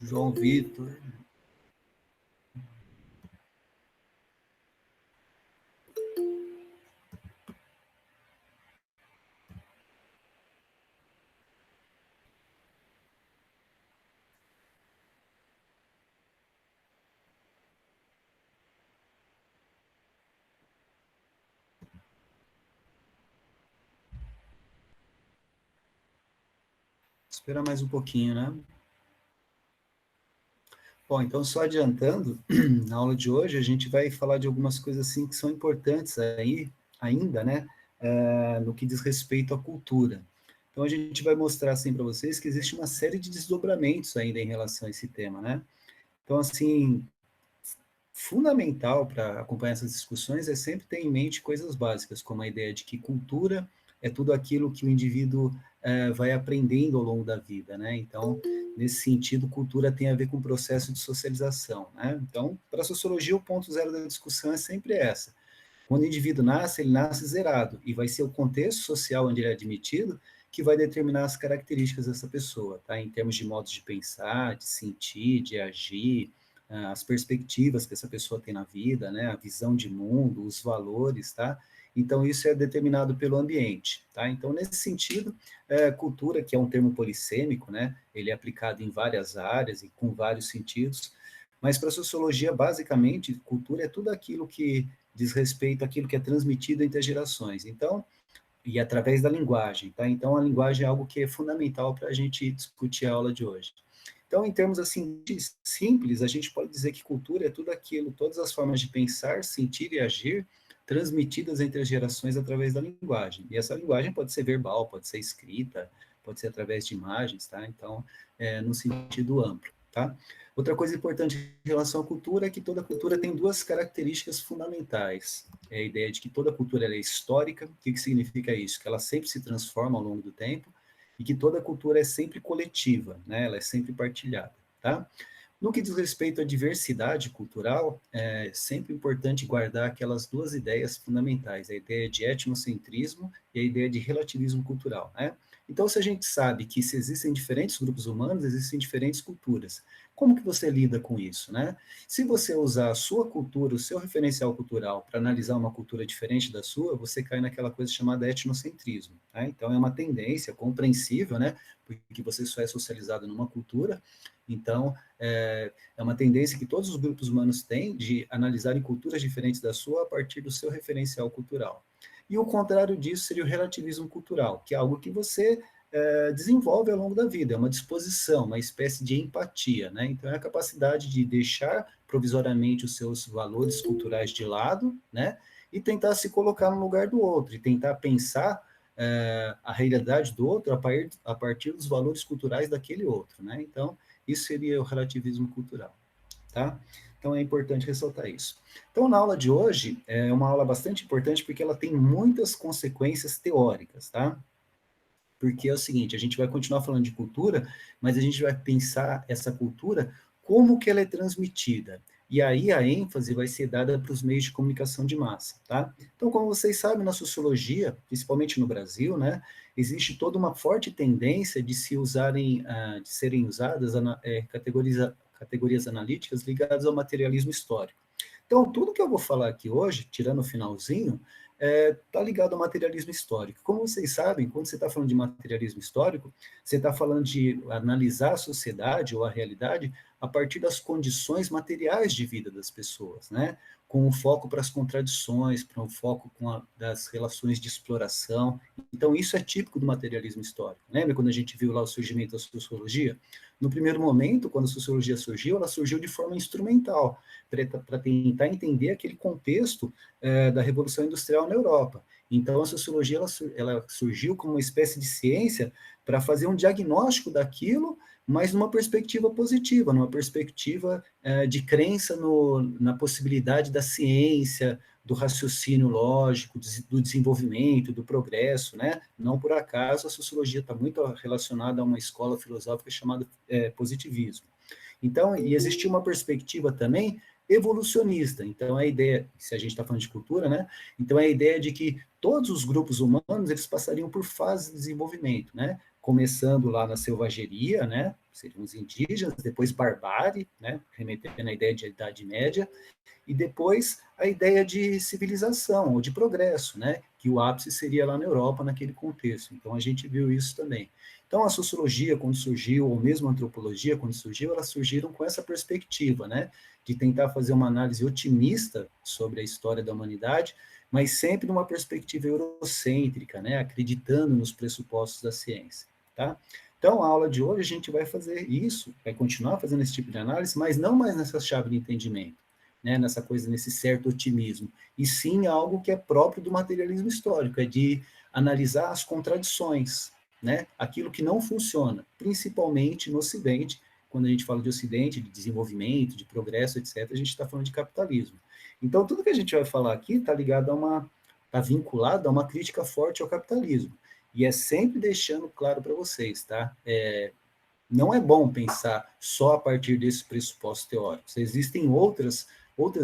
João Vitor. Espera mais um pouquinho, né? Bom, então só adiantando, na aula de hoje a gente vai falar de algumas coisas assim que são importantes aí, ainda, né, no que diz respeito à cultura. Então a gente vai mostrar assim para vocês que existe uma série de desdobramentos ainda em relação a esse tema, né? Então assim, fundamental para acompanhar essas discussões é sempre ter em mente coisas básicas, como a ideia de que cultura é tudo aquilo que o indivíduo vai aprendendo ao longo da vida, né? Então, nesse sentido, cultura tem a ver com o processo de socialização, né? Então, para a sociologia, o ponto zero da discussão é sempre essa. Quando o indivíduo nasce, ele nasce zerado, e vai ser o contexto social onde ele é admitido que vai determinar as características dessa pessoa, tá? Em termos de modos de pensar, de sentir, de agir, as perspectivas que essa pessoa tem na vida, né? A visão de mundo, os valores, tá? Então, isso é determinado pelo ambiente, tá? Então, nesse sentido, cultura, que é um termo polissêmico, né? Ele é aplicado em várias áreas e com vários sentidos, mas para a sociologia, basicamente, cultura é tudo aquilo que diz respeito àquilo que é transmitido entre as gerações. Então, e através da linguagem, tá? Então, a linguagem é algo que é fundamental para a gente discutir a aula de hoje. Então, em termos assim simples, a gente pode dizer que cultura é tudo aquilo, todas as formas de pensar, sentir e agir transmitidas entre as gerações através da linguagem. E essa linguagem pode ser verbal, pode ser escrita, pode ser através de imagens, tá? Então, no sentido amplo, tá? Outra coisa importante em relação à cultura é que toda cultura tem duas características fundamentais. É a ideia de que toda cultura é histórica. O que significa isso? Que ela sempre se transforma ao longo do tempo e que toda cultura é sempre coletiva, né? Ela é sempre partilhada, tá? No que diz respeito à diversidade cultural, é sempre importante guardar aquelas duas ideias fundamentais, a ideia de etnocentrismo e a ideia de relativismo cultural, né? Então, se a gente sabe que se existem diferentes grupos humanos, existem diferentes culturas. Como que você lida com isso, né? Se você usar a sua cultura, o seu referencial cultural para analisar uma cultura diferente da sua, você cai naquela coisa chamada etnocentrismo, tá? Então, é uma tendência compreensível, né? Porque você só é socializado numa cultura, então, é uma tendência que todos os grupos humanos têm de analisarem culturas diferentes da sua a partir do seu referencial cultural. E o contrário disso seria o relativismo cultural, que é algo que você desenvolve ao longo da vida, é uma disposição, uma espécie de empatia, né? Então, é a capacidade de deixar provisoriamente os seus valores culturais de lado, né? E tentar se colocar no lugar do outro, e tentar pensar a realidade do outro a partir dos valores culturais daquele outro, né? Então, isso seria o relativismo cultural, tá? Então é importante ressaltar isso. Então, na aula de hoje, é uma aula bastante importante porque ela tem muitas consequências teóricas, tá? Porque é o seguinte, a gente vai continuar falando de cultura, mas a gente vai pensar essa cultura como que ela é transmitida. E aí a ênfase vai ser dada para os meios de comunicação de massa, tá? Então, como vocês sabem, na sociologia, principalmente no Brasil, né, existe toda uma forte tendência de se usarem, de serem usadas categorias analíticas ligadas ao materialismo histórico. Então, tudo que eu vou falar aqui hoje, tirando o finalzinho, está ligado ao materialismo histórico. Como vocês sabem, quando você está falando de materialismo histórico, você está falando de analisar a sociedade ou a realidade a partir das condições materiais de vida das pessoas, né? Com um foco para as contradições, para um foco das relações de exploração. Então, isso é típico do materialismo histórico. Lembra quando a gente viu lá o surgimento da sociologia? No primeiro momento, quando a sociologia surgiu, ela surgiu de forma instrumental, para tentar entender aquele contexto da Revolução Industrial na Europa. Então, a sociologia ela surgiu como uma espécie de ciência para fazer um diagnóstico daquilo, mas numa perspectiva positiva, numa perspectiva de crença na possibilidade da ciência, do raciocínio lógico, do desenvolvimento, do progresso, né? Não por acaso a sociologia está muito relacionada a uma escola filosófica chamada positivismo. Então, e existia uma perspectiva também evolucionista. Então, a ideia, se a gente está falando de cultura, né? Então, é a ideia de que todos os grupos humanos, eles passariam por fases de desenvolvimento, né? Começando lá na selvageria, né? seriam os indígenas, depois barbárie, né, remetendo à ideia de Idade Média, e depois a ideia de civilização, ou de progresso, né, que o ápice seria lá na Europa, naquele contexto. Então, a gente viu isso também. Então, a sociologia, quando surgiu, ou mesmo a antropologia, quando surgiu, elas surgiram com essa perspectiva, né, de tentar fazer uma análise otimista sobre a história da humanidade, mas sempre numa perspectiva eurocêntrica, né, acreditando nos pressupostos da ciência, tá? Então, a aula de hoje a gente vai fazer isso, vai continuar fazendo esse tipo de análise, mas não mais nessa chave de entendimento, né, nessa coisa, nesse certo otimismo, e sim algo que é próprio do materialismo histórico, é de analisar as contradições, né, aquilo que não funciona, principalmente no Ocidente. Quando a gente fala de Ocidente, de desenvolvimento, de progresso, etc., a gente está falando de capitalismo. Então, tudo que a gente vai falar aqui está ligado a está vinculado a uma crítica forte ao capitalismo. E é sempre deixando claro para vocês, tá? Não é bom pensar só a partir desses pressupostos teóricos. Existem outras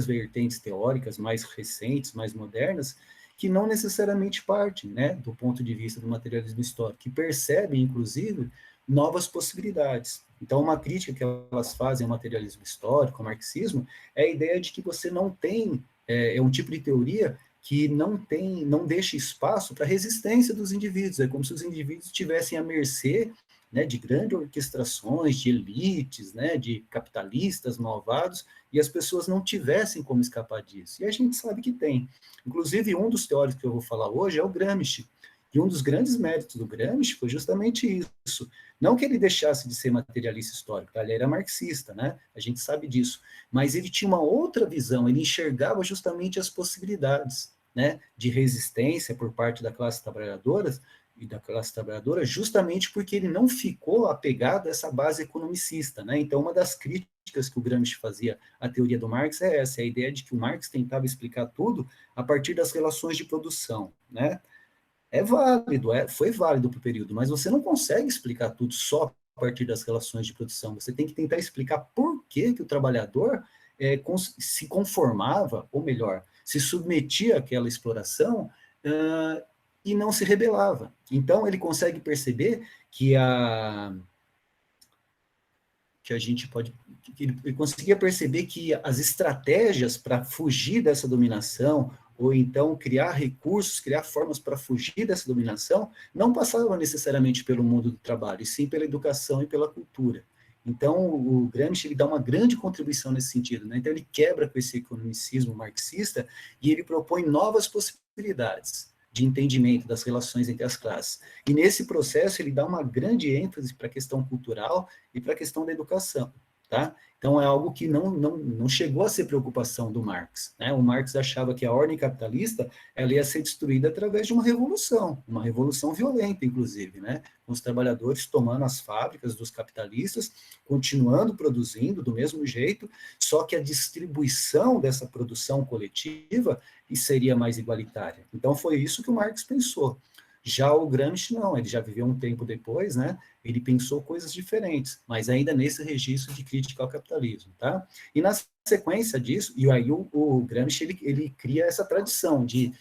vertentes teóricas mais recentes, mais modernas, que não necessariamente partem, né, do ponto de vista do materialismo histórico, que percebem, inclusive, novas possibilidades. Então, uma crítica que elas fazem ao materialismo histórico, ao marxismo, é a ideia de que você não tem, é um tipo de teoria que não deixa espaço para a resistência dos indivíduos. É como se os indivíduos estivessem à mercê, né, de grandes orquestrações, de elites, né, de capitalistas malvados, e as pessoas não tivessem como escapar disso. E a gente sabe que tem. Inclusive, um dos teóricos que eu vou falar hoje é o Gramsci, e um dos grandes méritos do Gramsci foi justamente isso. Não que ele deixasse de ser materialista histórico, tá? Ele era marxista, né? A gente sabe disso. Mas ele tinha uma outra visão, ele enxergava justamente as possibilidades, né, de resistência por parte da classe trabalhadora, justamente porque ele não ficou apegado a essa base economicista, né? Então, uma das críticas que o Gramsci fazia à teoria do Marx é essa, é a ideia de que o Marx tentava explicar tudo a partir das relações de produção, né? É válido, foi válido para o período, mas você não consegue explicar tudo só a partir das relações de produção. Você tem que tentar explicar por que o trabalhador se conformava, ou melhor, se submetia àquela exploração e não se rebelava. Então, ele consegue perceber que a gente pode. Ele conseguia perceber que as estratégias para fugir dessa dominação, ou então criar recursos, criar formas para fugir dessa dominação, não passavam necessariamente pelo mundo do trabalho, e sim pela educação e pela cultura. Então, o Gramsci ele dá uma grande contribuição nesse sentido, né? Então, ele quebra com esse economicismo marxista e ele propõe novas possibilidades de entendimento das relações entre as classes. E nesse processo, ele dá uma grande ênfase para a questão cultural e para a questão da educação, tá? Então, é algo que não chegou a ser preocupação do Marx, né? O Marx achava que a ordem capitalista ela ia ser destruída através de uma revolução violenta, inclusive, né? Com os trabalhadores tomando as fábricas dos capitalistas, continuando produzindo do mesmo jeito, só que a distribuição dessa produção coletiva seria mais igualitária. Então, foi isso que o Marx pensou. Já o Gramsci não, ele já viveu um tempo depois, né? Ele pensou coisas diferentes, mas ainda nesse registro de crítica ao capitalismo, tá? E na sequência disso, e aí o Gramsci ele cria essa tradição de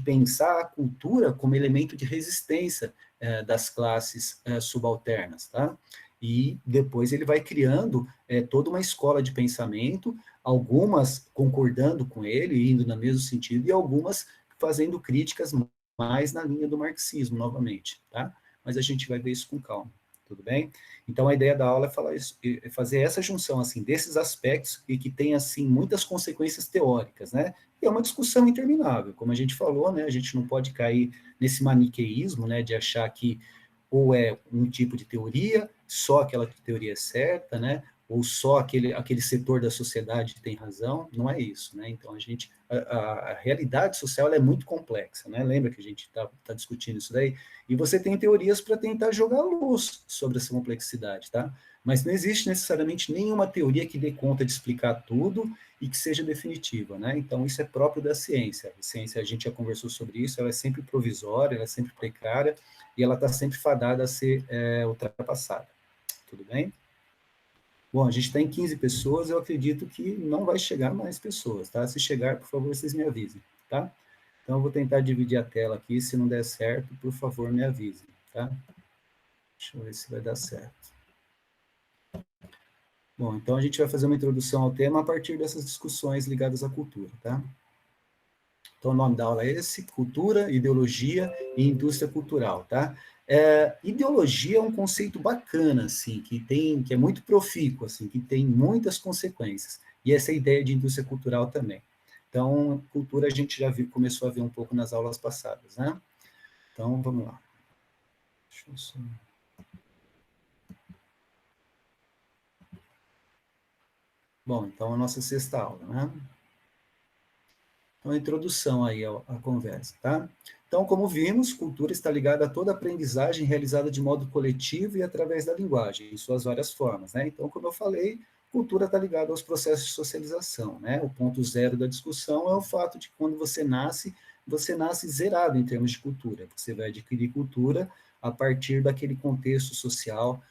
pensar a cultura como elemento de resistência das classes subalternas, tá? E depois ele vai criando toda uma escola de pensamento, algumas concordando com ele, indo no mesmo sentido, e algumas fazendo críticas mais na linha do marxismo, novamente, tá? Mas a gente vai ver isso com calma, tudo bem? Então, a ideia da aula é falar isso, é fazer essa junção, assim, desses aspectos e que tem, assim, muitas consequências teóricas, né? E é uma discussão interminável, como a gente falou, né? A gente não pode cair nesse maniqueísmo, né? De achar que ou é um tipo de teoria, só aquela teoria é certa, né? Ou só aquele setor da sociedade tem razão, não é isso, né? Então, a realidade social é muito complexa, né? Lembra que a gente tá discutindo isso daí? E você tem teorias para tentar jogar luz sobre essa complexidade, tá? Mas não existe necessariamente nenhuma teoria que dê conta de explicar tudo e que seja definitiva, né? Então, isso é próprio da ciência. A ciência, a gente já conversou sobre isso, ela é sempre provisória, ela é sempre precária, e ela está sempre fadada a ser ultrapassada. Tudo bem? Bom, a gente está em 15 pessoas, eu acredito que não vai chegar mais pessoas, tá? Se chegar, por favor, vocês me avisem, tá? Então, eu vou tentar dividir a tela aqui, se não der certo, por favor, me avisem, tá? Deixa eu ver se vai dar certo. Bom, então a gente vai fazer uma introdução ao tema a partir dessas discussões ligadas à cultura, tá? Então, o nome da aula é esse, Cultura, Ideologia e Indústria Cultural, tá? Ideologia é um conceito bacana, assim, que é muito profícuo, assim, que tem muitas consequências. E essa é a ideia de indústria cultural também. Então, cultura a gente já viu, começou a ver um pouco nas aulas passadas, né? Então, vamos lá. Deixa eu só... Bom, então a nossa sexta aula, né? Então, a introdução aí à conversa, tá? Então, como vimos, cultura está ligada a toda aprendizagem realizada de modo coletivo e através da linguagem, em suas várias formas, né? Então, como eu falei, cultura está ligada aos processos de socialização, né? O ponto zero da discussão é o fato de que quando você nasce zerado em termos de cultura. Você vai adquirir cultura a partir daquele contexto social,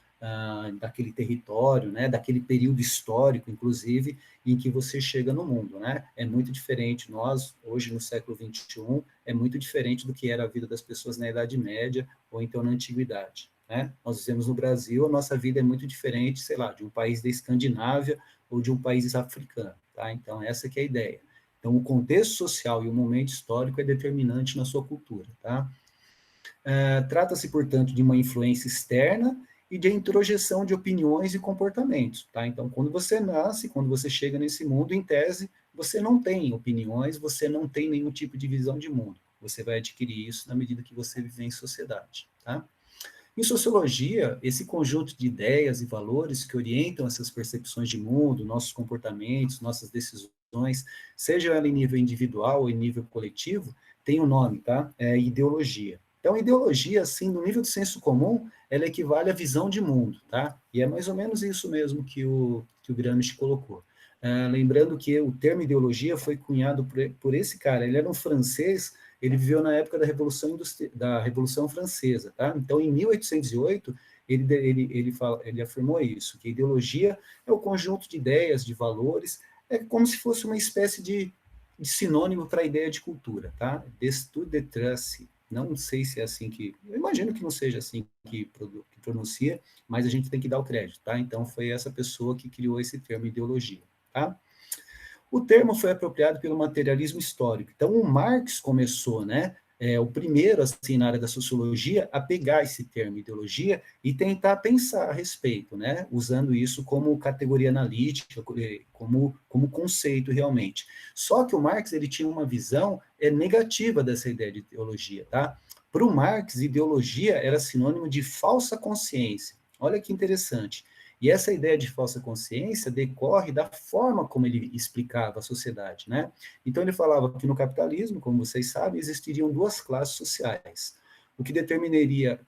daquele território, né? Daquele período histórico, inclusive, em que você chega no mundo, né? É muito diferente. Nós, hoje no século XXI, é muito diferente do que era a vida das pessoas na Idade Média ou então na Antiguidade, né? Nós vivemos no Brasil, a nossa vida é muito diferente, sei lá, de um país da Escandinávia ou de um país africano, tá? Então, essa que é a ideia. Então, o contexto social e o momento histórico é determinante na sua cultura, tá? Trata-se, portanto, de uma influência externa e de introjeção de opiniões e comportamentos, tá? Então, quando você nasce, quando você chega nesse mundo, em tese, você não tem opiniões, você não tem nenhum tipo de visão de mundo. Você vai adquirir isso na medida que você vive em sociedade, tá? Em sociologia, esse conjunto de ideias e valores que orientam essas percepções de mundo, nossos comportamentos, nossas decisões, seja ela em nível individual ou em nível coletivo, tem um nome, tá? É ideologia. Então, ideologia, assim, no nível do senso comum, ela equivale à visão de mundo, tá? E é mais ou menos isso mesmo que o Gramsci colocou. Lembrando que o termo ideologia foi cunhado por esse cara, ele era um francês, ele viveu na época da Revolução Francesa, tá? Então, em 1808, ele afirmou isso, que a ideologia é o conjunto de ideias, de valores, é como se fosse uma espécie de sinônimo para a ideia de cultura, tá? Destude de trace. Não sei se é assim que... Eu imagino que não seja assim que pronuncia, mas a gente tem que dar o crédito, tá? Então, foi essa pessoa que criou esse termo ideologia, tá? O termo foi apropriado pelo materialismo histórico. Então, o Marx começou, né? O primeiro, assim, na área da sociologia, a pegar esse termo ideologia e tentar pensar a respeito, né? Usando isso como categoria analítica, como conceito realmente. Só que o Marx, ele tinha uma visão negativa dessa ideia de ideologia, tá? Para o Marx, ideologia era sinônimo de falsa consciência. Olha que interessante. E essa ideia de falsa consciência decorre da forma como ele explicava a sociedade, né? Então ele falava que no capitalismo, como vocês sabem, existiriam duas classes sociais. O que determinaria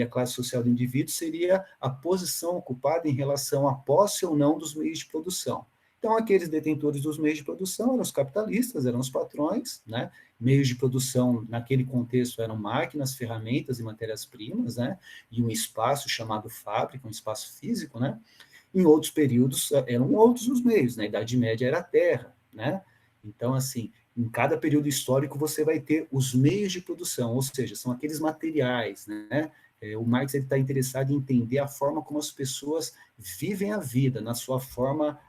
a classe social do indivíduo seria a posição ocupada em relação à posse ou não dos meios de produção. Então, aqueles detentores dos meios de produção eram os capitalistas, eram os patrões, né? Meios de produção, naquele contexto, eram máquinas, ferramentas e matérias-primas, né? E um espaço chamado fábrica, um espaço físico, né? Em outros períodos eram outros os meios, na Idade Média era a terra, né? Então, assim, em cada período histórico você vai ter os meios de produção, ou seja, são aqueles materiais, né? O Marx está interessado em entender a forma como as pessoas vivem a vida, na sua forma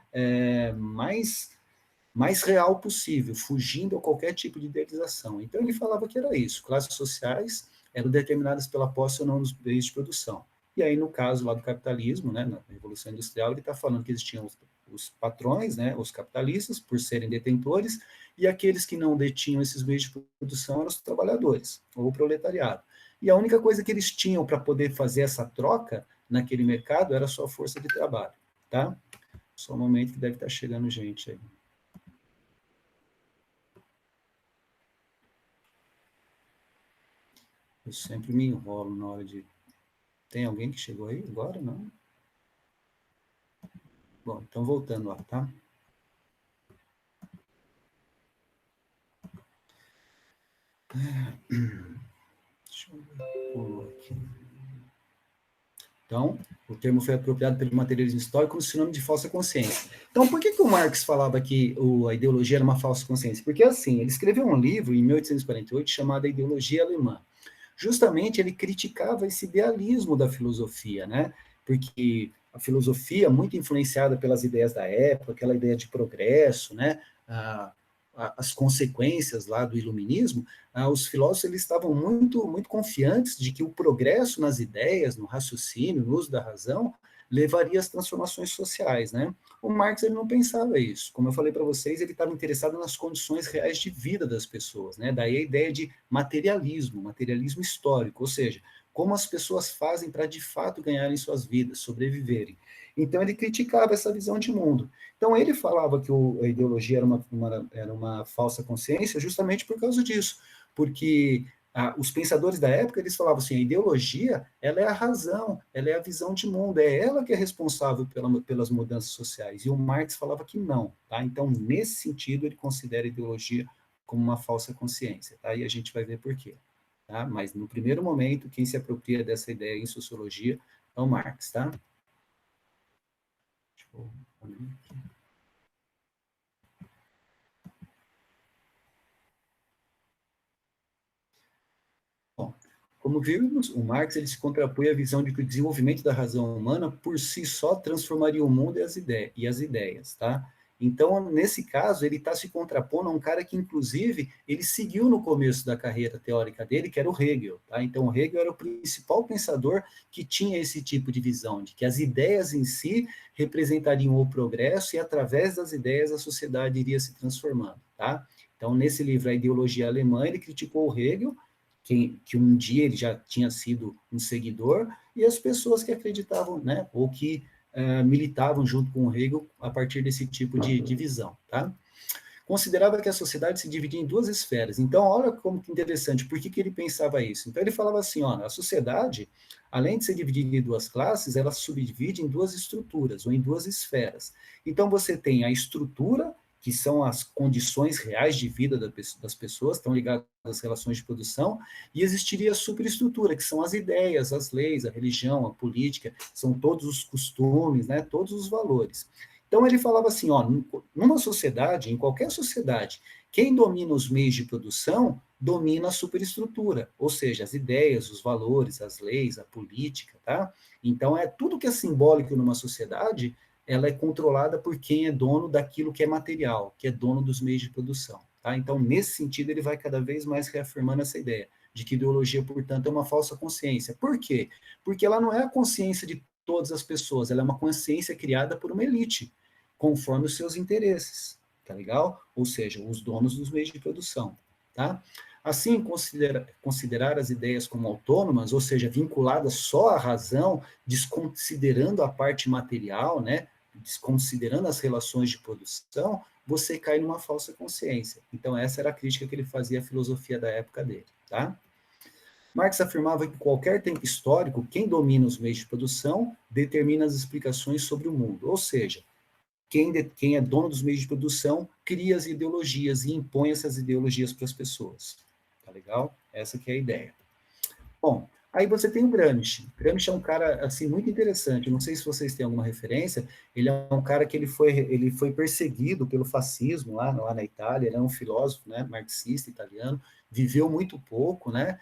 mais real possível, fugindo a qualquer tipo de idealização. Então ele falava que era isso, classes sociais eram determinadas pela posse ou não dos meios de produção. E aí, no caso lá do capitalismo, né, na Revolução Industrial, ele está falando que existiam os patrões, né, os capitalistas, por serem detentores, e aqueles que não detinham esses meios de produção eram os trabalhadores, ou o proletariado. E a única coisa que eles tinham para poder fazer essa troca naquele mercado era a sua força de trabalho, tá? Só um momento que deve estar chegando gente aí. Eu sempre me enrolo na hora de... Tem alguém que chegou aí agora? Não? Bom, então voltando lá, tá? Deixa eu ver aqui. Então, o termo foi apropriado pelo materialismo histórico como sinônimo de falsa consciência. Então, por que o Marx falava que a ideologia era uma falsa consciência? Porque, assim, ele escreveu um livro em 1848 chamado A Ideologia Alemã. Justamente ele criticava esse idealismo da filosofia, né? Porque a filosofia muito influenciada pelas ideias da época, aquela ideia de progresso, né, as consequências lá do iluminismo, os filósofos eles estavam muito confiantes de que o progresso nas ideias, no raciocínio, no uso da razão, levaria às transformações sociais, né? O Marx ele não pensava isso. Como eu falei para vocês, ele estava interessado nas condições reais de vida das pessoas, né? Daí a ideia de materialismo histórico, ou seja, como as pessoas fazem para de fato ganharem suas vidas, sobreviverem. Então ele criticava essa visão de mundo. Então ele falava que a ideologia era uma falsa consciência justamente por causa disso, porque os pensadores da época, eles falavam assim, a ideologia, ela é a razão, ela é a visão de mundo, é ela que é responsável pelas mudanças sociais, e o Marx falava que não, tá? Então, nesse sentido, ele considera a ideologia como uma falsa consciência, tá? E a gente vai ver por quê, tá? Mas, no primeiro momento, quem se apropria dessa ideia em sociologia é o Marx, tá? Deixa eu... Bom, como vimos, o Marx ele se contrapõe à visão de que o desenvolvimento da razão humana por si só transformaria o mundo e as ideias, tá? Então, nesse caso, ele está se contrapondo a um cara que, inclusive, ele seguiu no começo da carreira teórica dele, que era o Hegel, tá? Então, o Hegel era o principal pensador que tinha esse tipo de visão, de que as ideias em si representariam o progresso e, através das ideias, a sociedade iria se transformando, tá? Então, nesse livro, A Ideologia Alemã, ele criticou o Hegel, que um dia ele já tinha sido um seguidor, e as pessoas que acreditavam, né, ou que militavam junto com o Hegel a partir desse tipo de visão, tá? Considerava que a sociedade se dividia em duas esferas. Então, olha como que interessante, por que ele pensava isso? Então, ele falava assim, ó, a sociedade, além de ser dividida em duas classes, ela se subdivide em duas estruturas, ou em duas esferas. Então, você tem a estrutura, que são as condições reais de vida das pessoas, estão ligadas às relações de produção, e existiria a superestrutura, que são as ideias, as leis, a religião, a política, são todos os costumes, né, todos os valores. Então ele falava assim, ó, numa sociedade, em qualquer sociedade, quem domina os meios de produção domina a superestrutura, ou seja, as ideias, os valores, as leis, a política, tá? Então é tudo que é simbólico numa sociedade, ela é controlada por quem é dono daquilo que é material, que é dono dos meios de produção, tá? Então nesse sentido ele vai cada vez mais reafirmando essa ideia de que ideologia, portanto, é uma falsa consciência. Por quê? Porque ela não é a consciência de todas as pessoas, ela é uma consciência criada por uma elite, conforme os seus interesses, tá legal? Ou seja, os donos dos meios de produção, tá? Assim, considerar as ideias como autônomas, ou seja, vinculadas só à razão, desconsiderando a parte material, né? Desconsiderando as relações de produção, você cai numa falsa consciência. Então, essa era a crítica que ele fazia à filosofia da época dele, tá? Marx afirmava que qualquer tempo histórico, quem domina os meios de produção determina as explicações sobre o mundo, ou seja, quem é dono dos meios de produção cria as ideologias e impõe essas ideologias para as pessoas. Tá legal? Essa que é a ideia. Bom, aí você tem o Gramsci. Gramsci é um cara assim muito interessante. Eu não sei se vocês têm alguma referência. Ele é um cara que ele foi perseguido pelo fascismo lá na Itália. Ele é um filósofo, né, marxista italiano. Viveu muito pouco, né?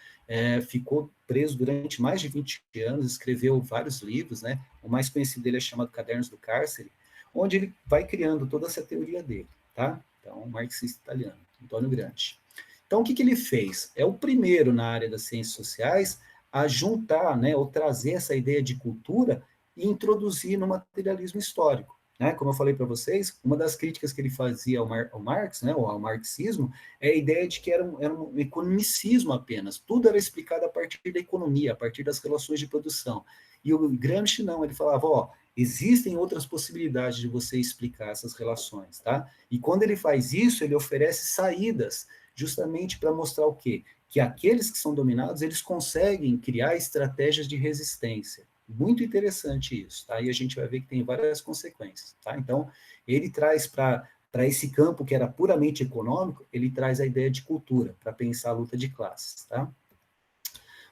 Ficou preso durante mais de 20 anos. Escreveu vários livros, né? O mais conhecido dele é chamado Cadernos do Cárcere, onde ele vai criando toda essa teoria dele, tá? Então, marxista italiano, Antônio Gramsci. Então, o que ele fez? É o primeiro na área das ciências sociais a juntar, né, ou trazer essa ideia de cultura e introduzir no materialismo histórico. Né? Como eu falei para vocês, uma das críticas que ele fazia ao Marx, né, ou ao marxismo, é a ideia de que era um economicismo apenas. Tudo era explicado a partir da economia, a partir das relações de produção. E o Gramsci não, ele falava, ó, existem outras possibilidades de você explicar essas relações, tá? E quando ele faz isso, ele oferece saídas justamente para mostrar o quê? Que aqueles que são dominados, eles conseguem criar estratégias de resistência. Muito interessante isso, tá? E a gente vai ver que tem várias consequências, tá? Então, ele traz para esse campo que era puramente econômico, ele traz a ideia de cultura, para pensar a luta de classes, tá?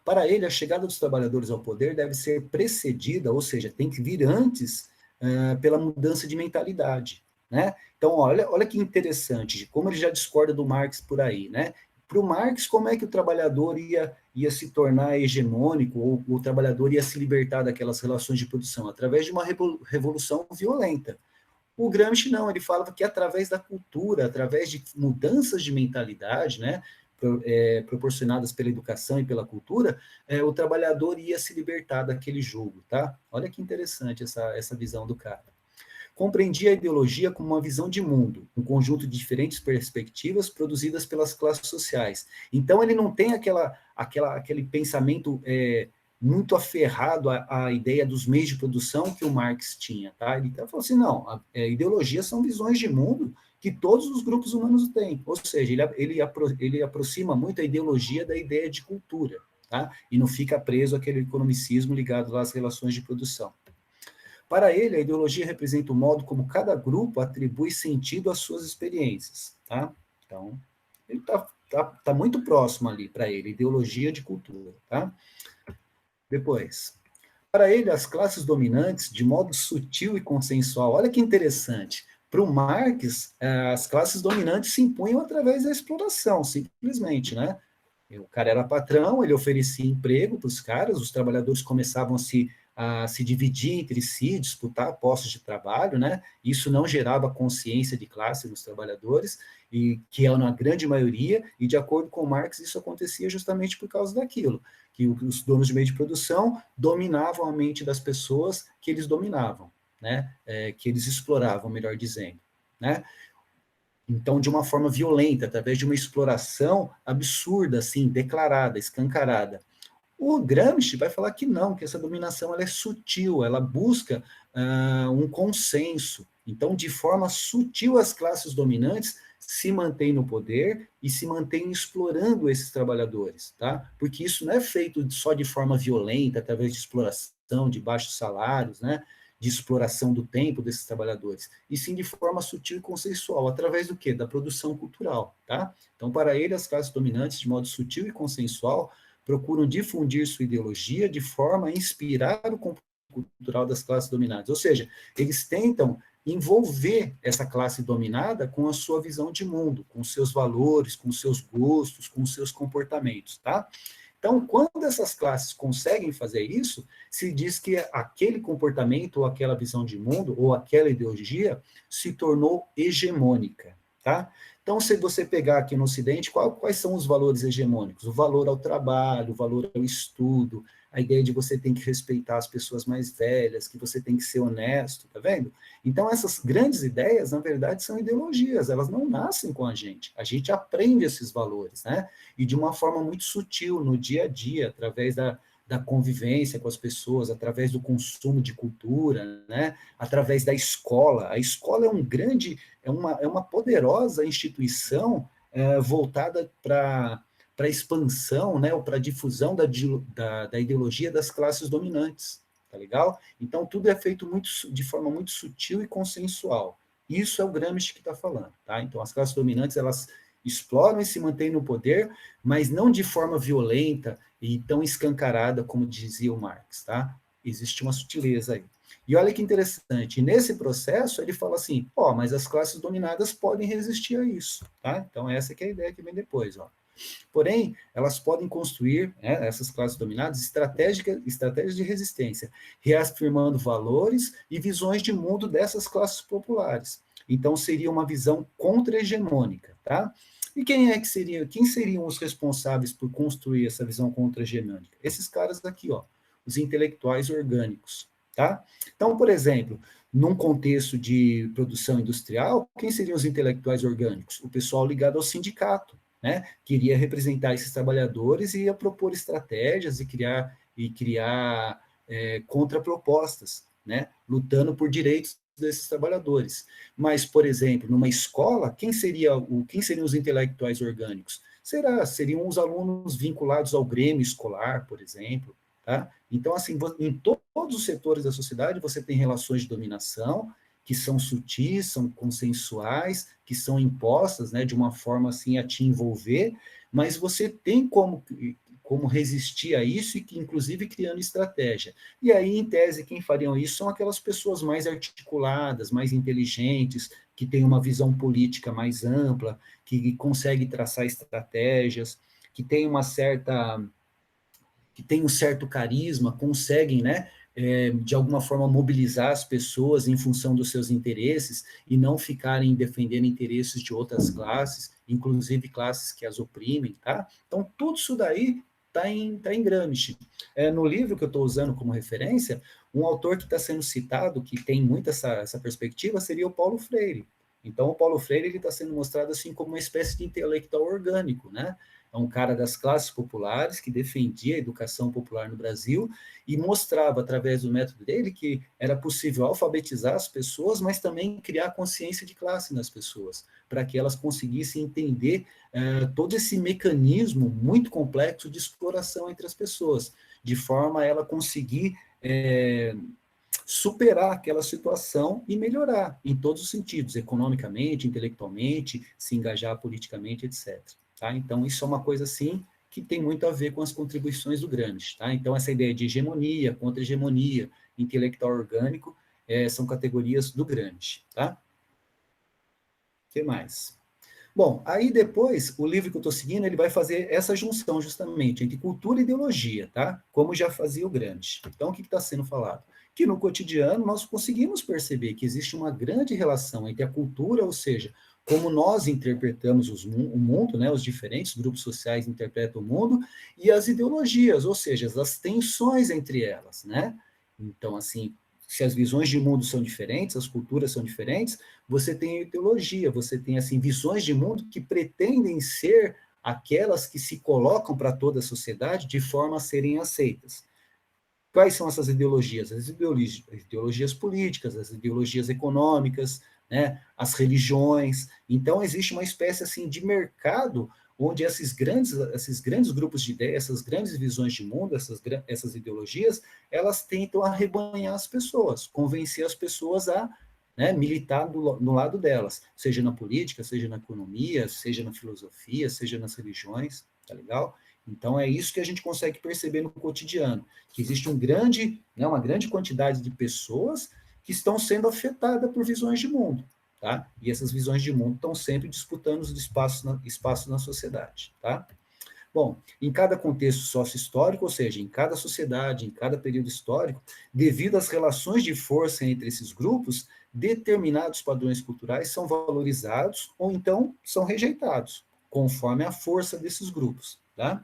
Para ele, a chegada dos trabalhadores ao poder deve ser precedida, ou seja, tem que vir antes pela mudança de mentalidade, né? Então, olha que interessante, como ele já discorda do Marx por aí, né? Para o Marx, como é que o trabalhador ia se tornar hegemônico, ou o trabalhador ia se libertar daquelas relações de produção? Através de uma revolução violenta. O Gramsci não, ele falava que através da cultura, através de mudanças de mentalidade, né, proporcionadas pela educação e pela cultura, o trabalhador ia se libertar daquele jugo, tá? Olha que interessante essa visão do cara. Compreendia a ideologia como uma visão de mundo, um conjunto de diferentes perspectivas produzidas pelas classes sociais. Então, ele não tem aquele pensamento muito aferrado à ideia dos meios de produção que o Marx tinha. Tá? Ele falou assim, não, ideologias são visões de mundo que todos os grupos humanos têm. Ou seja, ele aproxima muito a ideologia da ideia de cultura, tá? E não fica preso àquele economicismo ligado às relações de produção. Para ele, a ideologia representa o modo como cada grupo atribui sentido às suas experiências. Tá? Então, ele tá muito próximo ali para ele, ideologia de cultura. Tá? Depois, para ele, as classes dominantes, de modo sutil e consensual, olha que interessante, para o Marx, as classes dominantes se impunham através da exploração, simplesmente, né? O cara era patrão, ele oferecia emprego para os caras, os trabalhadores começavam a se dividir entre si, disputar postos de trabalho, né? Isso não gerava consciência de classe nos trabalhadores, e que é na grande maioria, e de acordo com Marx, isso acontecia justamente por causa daquilo, que os donos de meio de produção dominavam a mente das pessoas que eles dominavam, né? Que eles exploravam, melhor dizendo, né? Então, de uma forma violenta, através de uma exploração absurda, assim, declarada, escancarada. O Gramsci vai falar que não, que essa dominação ela é sutil, ela busca um consenso. Então, de forma sutil, as classes dominantes se mantêm no poder e se mantêm explorando esses trabalhadores, tá? Porque isso não é feito só de forma violenta, através de exploração, de baixos salários, né? De exploração do tempo desses trabalhadores, e sim de forma sutil e consensual, através do quê? Da produção cultural, tá? Então, para ele, as classes dominantes, de modo sutil e consensual, procuram difundir sua ideologia de forma a inspirar o comportamento cultural das classes dominadas. Ou seja, eles tentam envolver essa classe dominada com a sua visão de mundo, com seus valores, com seus gostos, com seus comportamentos, tá? Então, quando essas classes conseguem fazer isso, se diz que aquele comportamento, ou aquela visão de mundo, ou aquela ideologia, se tornou hegemônica, tá? Então, se você pegar aqui no Ocidente, quais são os valores hegemônicos? O valor ao trabalho, o valor ao estudo, a ideia de você tem que respeitar as pessoas mais velhas, que você tem que ser honesto, tá vendo? Então, essas grandes ideias, na verdade, são ideologias, elas não nascem com a gente aprende esses valores, né? E de uma forma muito sutil, no dia a dia, através da convivência com as pessoas, através do consumo de cultura, né? Através da escola. A escola é uma poderosa instituição voltada para a expansão, né, ou para a difusão da ideologia das classes dominantes, tá legal? Então, tudo é feito de forma muito sutil e consensual. Isso é o Gramsci que está falando, tá? Então, as classes dominantes, elas exploram e se mantêm no poder, mas não de forma violenta e tão escancarada como dizia o Marx, tá? Existe uma sutileza aí. E olha que interessante, nesse processo ele fala assim, mas as classes dominadas podem resistir a isso, tá? Então essa que é a ideia que vem depois, ó. Porém, elas podem construir, essas classes dominadas, estratégias de resistência, reafirmando valores e visões de mundo dessas classes populares. Então, seria uma visão contra-hegemônica, tá? E quem seriam os responsáveis por construir essa visão contra-hegemônica? Esses caras aqui, ó, os intelectuais orgânicos, tá? Então, por exemplo, num contexto de produção industrial, quem seriam os intelectuais orgânicos? O pessoal ligado ao sindicato, né? Queria representar esses trabalhadores e ia propor estratégias e criar contrapropostas, né? Lutando por direitos desses trabalhadores. Mas, por exemplo, numa escola, quem seriam os intelectuais orgânicos? Seriam os alunos vinculados ao grêmio escolar, por exemplo, tá? Então, assim, em todos os setores da sociedade, você tem relações de dominação, que são sutis, são consensuais, que são impostas, né, de uma forma assim a te envolver, mas você tem como resistir a isso e que, inclusive, criando estratégia. E aí, em tese, quem fariam isso são aquelas pessoas mais articuladas, mais inteligentes, que têm uma visão política mais ampla, que conseguem traçar estratégias, que têm uma certa que têm um certo carisma, conseguem, né, de alguma forma mobilizar as pessoas em função dos seus interesses e não ficarem defendendo interesses de outras classes, inclusive classes que as oprimem, tá? Então, tudo isso daí tá em Gramsci. No livro que eu estou usando como referência, um autor que está sendo citado, que tem muito essa perspectiva, seria o Paulo Freire. Então, o Paulo Freire está sendo mostrado assim como uma espécie de intelectual orgânico, né? É um cara das classes populares que defendia a educação popular no Brasil e mostrava, através do método dele, que era possível alfabetizar as pessoas, mas também criar consciência de classe nas pessoas, para que elas conseguissem entender todo esse mecanismo muito complexo de exploração entre as pessoas, de forma a ela conseguir superar aquela situação e melhorar em todos os sentidos, economicamente, intelectualmente, se engajar politicamente, etc. Tá? Então, isso é uma coisa, assim, que tem muito a ver com as contribuições do Gramsci. Tá? Então, essa ideia de hegemonia, contra-hegemonia, intelectual orgânico, são categorias do Gramsci. Tá? O que mais? Bom, aí depois, o livro que eu estou seguindo, ele vai fazer essa junção justamente entre cultura e ideologia, tá? Como já fazia o Gramsci. Então, o que está sendo falado? Que no cotidiano nós conseguimos perceber que existe uma grande relação entre a cultura, ou seja, como nós interpretamos o mundo, né, os diferentes grupos sociais interpretam o mundo, e as ideologias, ou seja, as tensões entre elas, né? Então, assim, se as visões de mundo são diferentes, as culturas são diferentes, você tem ideologia, você tem assim visões de mundo que pretendem ser aquelas que se colocam para toda a sociedade de forma a serem aceitas. Quais são essas ideologias? As ideologias políticas, as ideologias econômicas, né, as religiões. Então, existe uma espécie assim de mercado onde esses grandes grupos de ideias, essas grandes visões de mundo, essas ideologias, elas tentam arrebanhar as pessoas, convencer as pessoas a, né, militar no lado delas, seja na política, seja na economia, seja na filosofia, seja nas religiões, tá legal? Então, é isso que a gente consegue perceber no cotidiano, que existe uma grande quantidade de pessoas que estão sendo afetadas por visões de mundo, tá? E essas visões de mundo estão sempre disputando os espaços na sociedade, tá? Bom, em cada contexto sócio-histórico, ou seja, em cada sociedade, em cada período histórico, devido às relações de força entre esses grupos, determinados padrões culturais são valorizados ou então são rejeitados, conforme a força desses grupos, tá?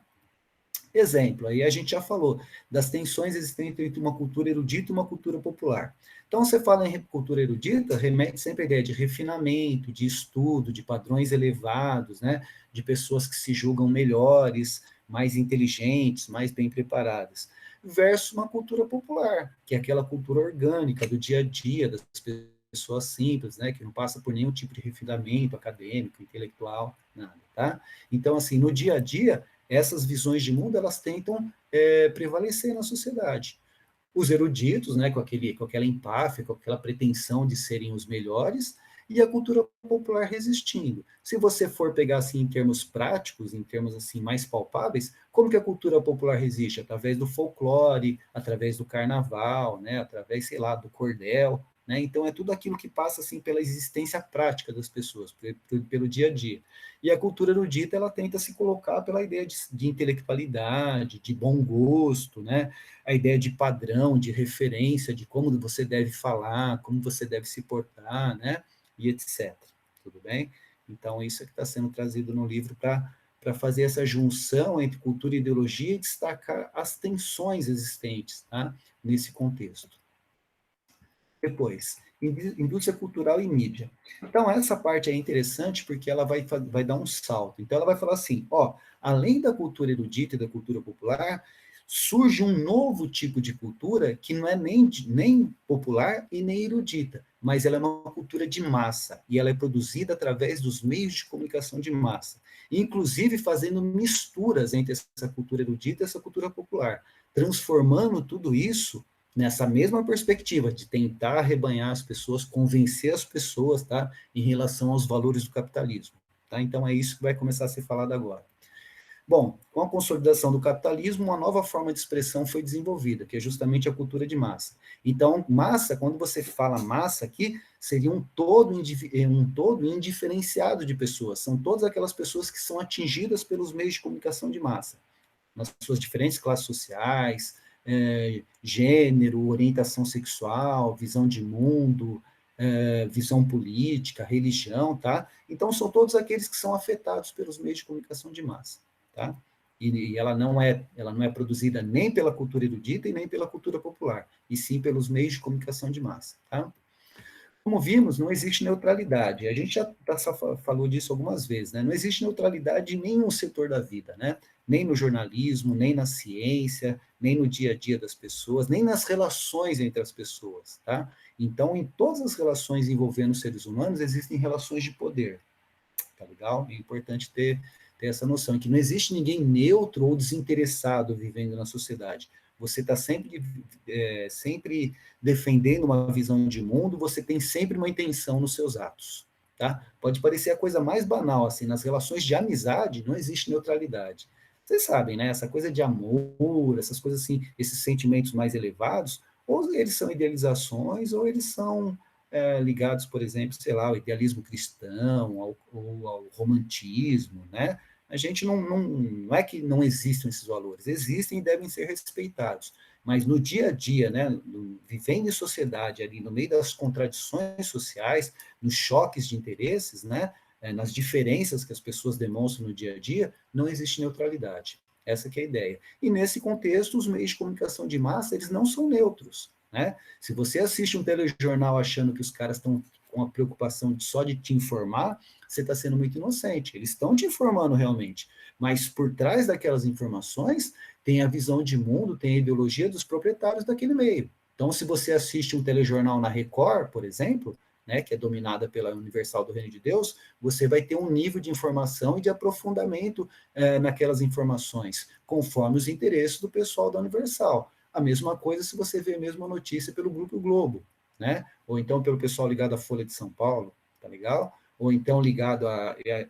Exemplo, aí a gente já falou das tensões existentes entre uma cultura erudita e uma cultura popular. Então, você fala em cultura erudita, remete sempre à ideia de refinamento, de estudo, de padrões elevados, né? De pessoas que se julgam melhores, mais inteligentes, mais bem preparadas, versus uma cultura popular, que é aquela cultura orgânica do dia a dia, das pessoas simples, né? Que não passa por nenhum tipo de refinamento acadêmico, intelectual, nada, tá? Então, assim, no dia a dia, essas visões de mundo elas tentam prevalecer na sociedade. Os eruditos, né, com aquela empáfia, com aquela pretensão de serem os melhores, e a cultura popular resistindo. Se você for pegar assim em termos práticos, em termos assim mais palpáveis, como que a cultura popular resiste? Através do folclore, através do carnaval, né, através, sei lá, do cordel, né? Então é tudo aquilo que passa assim pela existência prática das pessoas, pelo dia a dia. E a cultura erudita ela tenta se colocar pela ideia de intelectualidade, de bom gosto, né? A ideia de padrão, de referência, de como você deve falar, como você deve se portar, né? E etc. Tudo bem? Então, isso é que está sendo trazido no livro para fazer essa junção entre cultura e ideologia e destacar as tensões existentes, tá? Nesse contexto. Depois, indústria cultural e mídia. Então, essa parte é interessante porque ela vai dar um salto. Então, ela vai falar assim, ó, além da cultura erudita e da cultura popular, surge um novo tipo de cultura que não é nem popular e nem erudita, mas ela é uma cultura de massa, e ela é produzida através dos meios de comunicação de massa, inclusive fazendo misturas entre essa cultura erudita e essa cultura popular, transformando tudo isso nessa mesma perspectiva de tentar arrebanhar as pessoas, convencer as pessoas, tá, em relação aos valores do capitalismo, tá? Então é isso que vai começar a ser falado agora. Bom, com a consolidação do capitalismo, uma nova forma de expressão foi desenvolvida, que é justamente a cultura de massa. Então, massa, quando você fala massa aqui, seria um todo indiferenciado de pessoas. São todas aquelas pessoas que são atingidas pelos meios de comunicação de massa, nas suas diferentes classes sociais, gênero, orientação sexual, visão de mundo, visão política, religião, tá? Então, são todos aqueles que são afetados pelos meios de comunicação de massa, tá? E ela não é produzida nem pela cultura erudita e nem pela cultura popular, e sim pelos meios de comunicação de massa, tá? Como vimos, não existe neutralidade. A gente já falou disso algumas vezes, né? Não existe neutralidade em nenhum setor da vida, né? Nem no jornalismo, nem na ciência, nem no dia a dia das pessoas, nem nas relações entre as pessoas, tá? Então, em todas as relações envolvendo os seres humanos, existem relações de poder, tá legal? É importante ter essa noção, que não existe ninguém neutro ou desinteressado vivendo na sociedade. Você está sempre defendendo uma visão de mundo, você tem sempre uma intenção nos seus atos, tá? Pode parecer a coisa mais banal, assim, nas relações de amizade não existe neutralidade. Vocês sabem, né? Essa coisa de amor, essas coisas assim, esses sentimentos mais elevados, ou eles são idealizações, ou eles são ligados, por exemplo, sei lá, ao idealismo cristão, ao romantismo, né? A gente não é que não existam esses valores, existem e devem ser respeitados, mas no dia a dia, né, vivendo em sociedade, ali no meio das contradições sociais, nos choques de interesses, né, nas diferenças que as pessoas demonstram no dia a dia, não existe neutralidade. Essa que é a ideia. E nesse contexto, os meios de comunicação de massa, eles não são neutros, né? Se você assiste um telejornal achando que os caras estão com a preocupação só de te informar, você está sendo muito inocente. Eles estão te informando realmente, mas por trás daquelas informações tem a visão de mundo, tem a ideologia dos proprietários daquele meio. Então, se você assiste um telejornal na Record, por exemplo, né, que é dominada pela Universal do Reino de Deus, você vai ter um nível de informação e de aprofundamento naquelas informações, conforme os interesses do pessoal da Universal. A mesma coisa se você vê a mesma notícia pelo Grupo Globo, né? Ou então pelo pessoal ligado à Folha de São Paulo, tá legal? Ou então ligado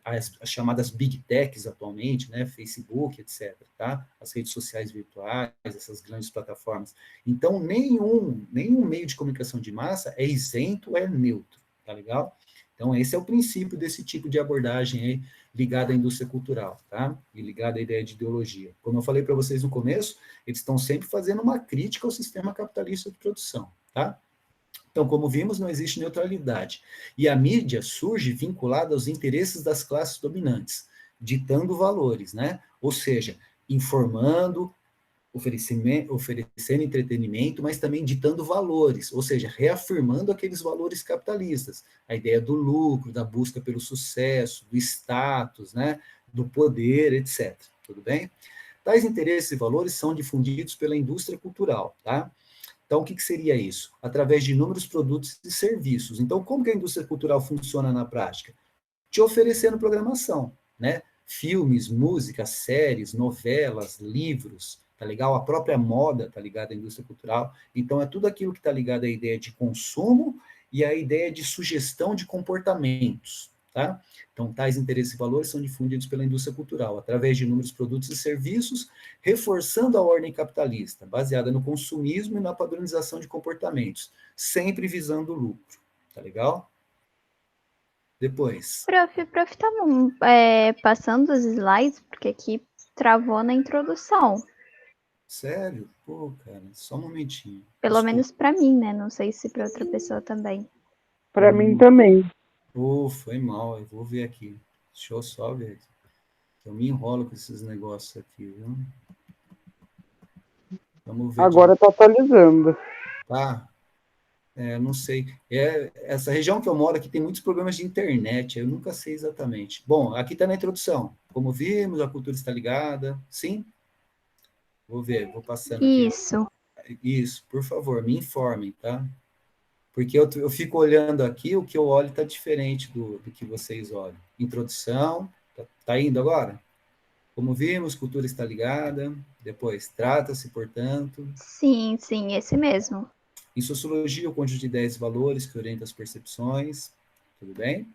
às chamadas Big Techs atualmente, né? Facebook, etc., tá? As redes sociais virtuais, essas grandes plataformas. Então, nenhum meio de comunicação de massa é isento, é neutro, tá legal? Então, esse é o princípio desse tipo de abordagem aí, ligada à indústria cultural, tá? E ligada à ideia de ideologia. Como eu falei para vocês no começo, eles estão sempre fazendo uma crítica ao sistema capitalista de produção, tá? Então, como vimos, não existe neutralidade. E a mídia surge vinculada aos interesses das classes dominantes, ditando valores, né? Ou seja, informando, oferecendo entretenimento, mas também ditando valores, ou seja, reafirmando aqueles valores capitalistas, a ideia do lucro, da busca pelo sucesso, do status, né, do poder, etc. Tudo bem? Tais interesses e valores são difundidos pela indústria cultural, tá? Então, o que seria isso? Através de inúmeros produtos e serviços. Então, como que a indústria cultural funciona na prática? Te oferecendo programação, né? Filmes, músicas, séries, novelas, livros, tá legal? A própria moda tá ligada à indústria cultural. Então, é tudo aquilo que está ligado à ideia de consumo e à ideia de sugestão de comportamentos, tá? Então, tais interesses e valores são difundidos pela indústria cultural, através de inúmeros produtos e serviços, reforçando a ordem capitalista, baseada no consumismo e na padronização de comportamentos, sempre visando o lucro, tá legal? Depois. Prof, tá passando os slides, porque aqui travou na introdução. Sério? Pô, cara, só um momentinho. Pelo Desculpa. menos para mim, né? Não sei se para outra pessoa também. Para mim também. Foi mal, eu vou ver aqui. Deixa eu só ver. Eu me enrolo com esses negócios aqui, viu? Vamos ver de Agora novo. tá atualizando. Tá? Não sei. Essa região que eu moro aqui tem muitos problemas de internet, eu nunca sei exatamente. Bom, aqui está na introdução. Como vimos, a cultura está ligada. Sim? Vou ver, vou passando aqui. Isso. Isso, por favor, me informem, tá? Porque eu fico olhando aqui, o que eu olho está diferente do que vocês olham. Introdução, tá indo agora? Como vimos, cultura está ligada. Depois, trata-se, portanto. Sim, esse mesmo. Em sociologia, o conjunto de ideias e valores que orienta as percepções. Tudo bem?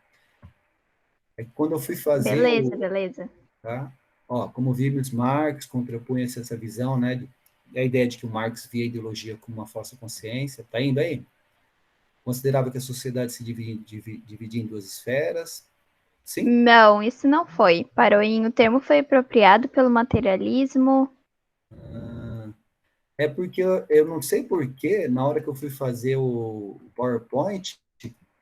Quando eu fui fazer Beleza. tá? Ó, como vimos, Marx contrapunha-se essa visão, né, a ideia de que o Marx via a ideologia como uma falsa consciência. Tá indo aí? Considerava que a sociedade se dividia em duas esferas. Sim? Não, isso não foi. Parou em o termo foi apropriado pelo materialismo. É porque eu não sei porquê, na hora que eu fui fazer o PowerPoint,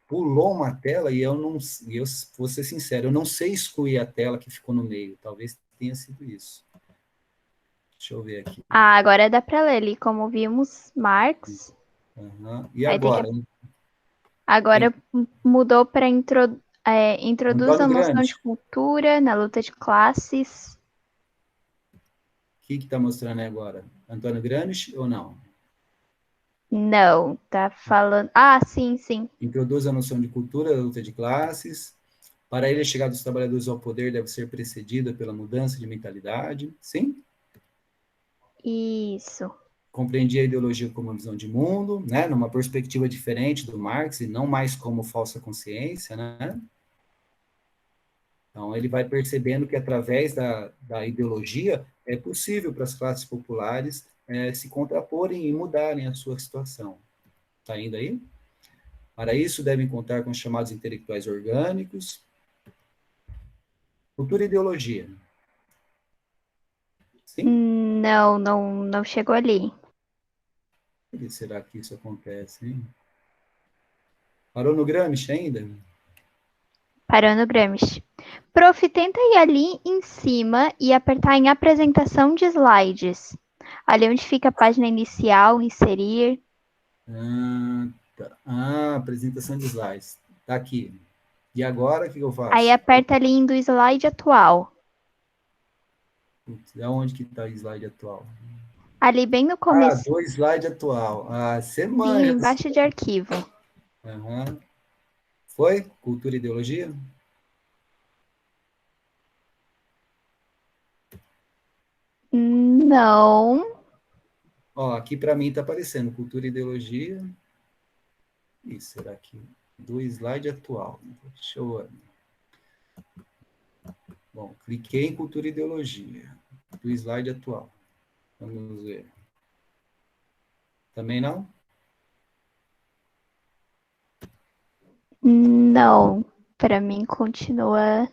pulou uma tela e eu não, e eu vou ser sincero, eu não sei excluir a tela que ficou no meio. Talvez tenha sido isso. Deixa eu ver aqui. Ah, agora dá para ler ali, como vimos, Marx. Uhum. E Aí tem que agora? agora mudou para introduz a Antônio noção Grande, de cultura na luta de classes. o que está mostrando aí agora? Antônio Gramsci ou não? Não, tá falando. Ah, sim, sim. Introduz a noção de cultura da luta de classes. Para ele, a chegada dos trabalhadores ao poder deve ser precedida pela mudança de mentalidade. Sim? Isso. Compreendia a ideologia como uma visão de mundo, né, numa perspectiva diferente do Marx e não mais como falsa consciência, né? Então ele vai percebendo que através da ideologia é possível para as classes populares se contraporem e mudarem a sua situação. Está indo aí? Para isso devem contar com os chamados intelectuais orgânicos, cultura e ideologia. Sim? Não, não chegou ali. Por que será que isso acontece, hein? Parou no Gramsci ainda? Parou no Gramsci. Prof, tenta ir ali em cima e apertar em apresentação de slides. Ali onde fica a página inicial, inserir. Tá. Apresentação de slides. Está aqui. E agora, o que eu Aí faço? aperta ali em do slide atual. Putz, aonde que está o slide atual? Ali bem no Ah, começo, do slide atual. Ah, você manja. embaixo de arquivo. Uhum. Foi? Cultura e ideologia? Não. Ó, aqui para mim está aparecendo cultura e ideologia. Ih, será que do slide atual? Deixa eu... Bom, cliquei em cultura e ideologia. Do slide atual. Vamos ver. Também não? Não. Para mim continua.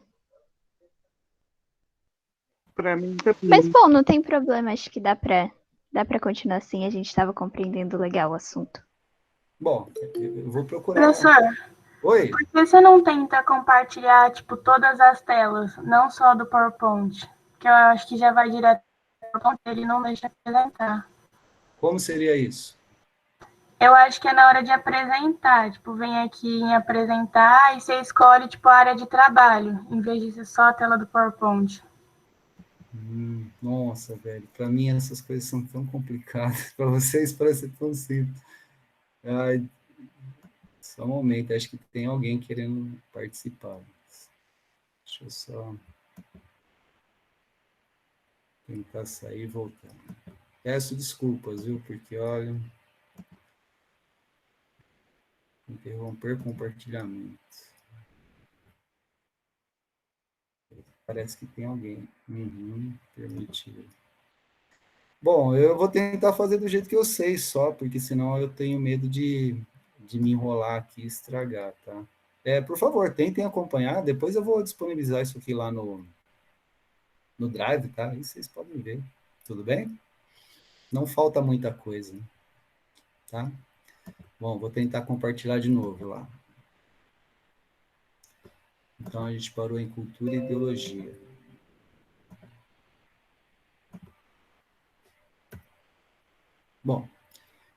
Pra mim Mas também. bom, não tem problema, acho que dá para continuar assim, a gente estava compreendendo legal o assunto. Bom, eu vou procurar. Professor, Oi? por que você não tenta compartilhar, tipo, todas as telas, não só do PowerPoint? Que eu acho que já vai direto para o PowerPoint, ele não deixa apresentar. Como seria isso? Eu acho que é na hora de apresentar, tipo, vem aqui em apresentar e você escolhe, tipo, a área de trabalho, em vez de ser só a tela do PowerPoint. Nossa, velho, para mim essas coisas são tão complicadas. Para vocês parece tão simples. Ai, só um momento, acho que tem alguém querendo participar. Deixa eu só tentar sair e voltar. Peço desculpas, viu? Porque, olha, interromper compartilhamento. Parece que tem alguém. Permitido. Bom, eu vou tentar fazer do jeito que eu sei só, porque senão eu tenho medo de me enrolar aqui e estragar, tá? Por favor, tentem acompanhar. Depois eu vou disponibilizar isso aqui lá no Drive, tá? Aí vocês podem ver. Tudo bem? Não falta muita coisa, tá? Bom, vou tentar compartilhar de novo lá. Então, a gente parou em cultura e ideologia. Bom,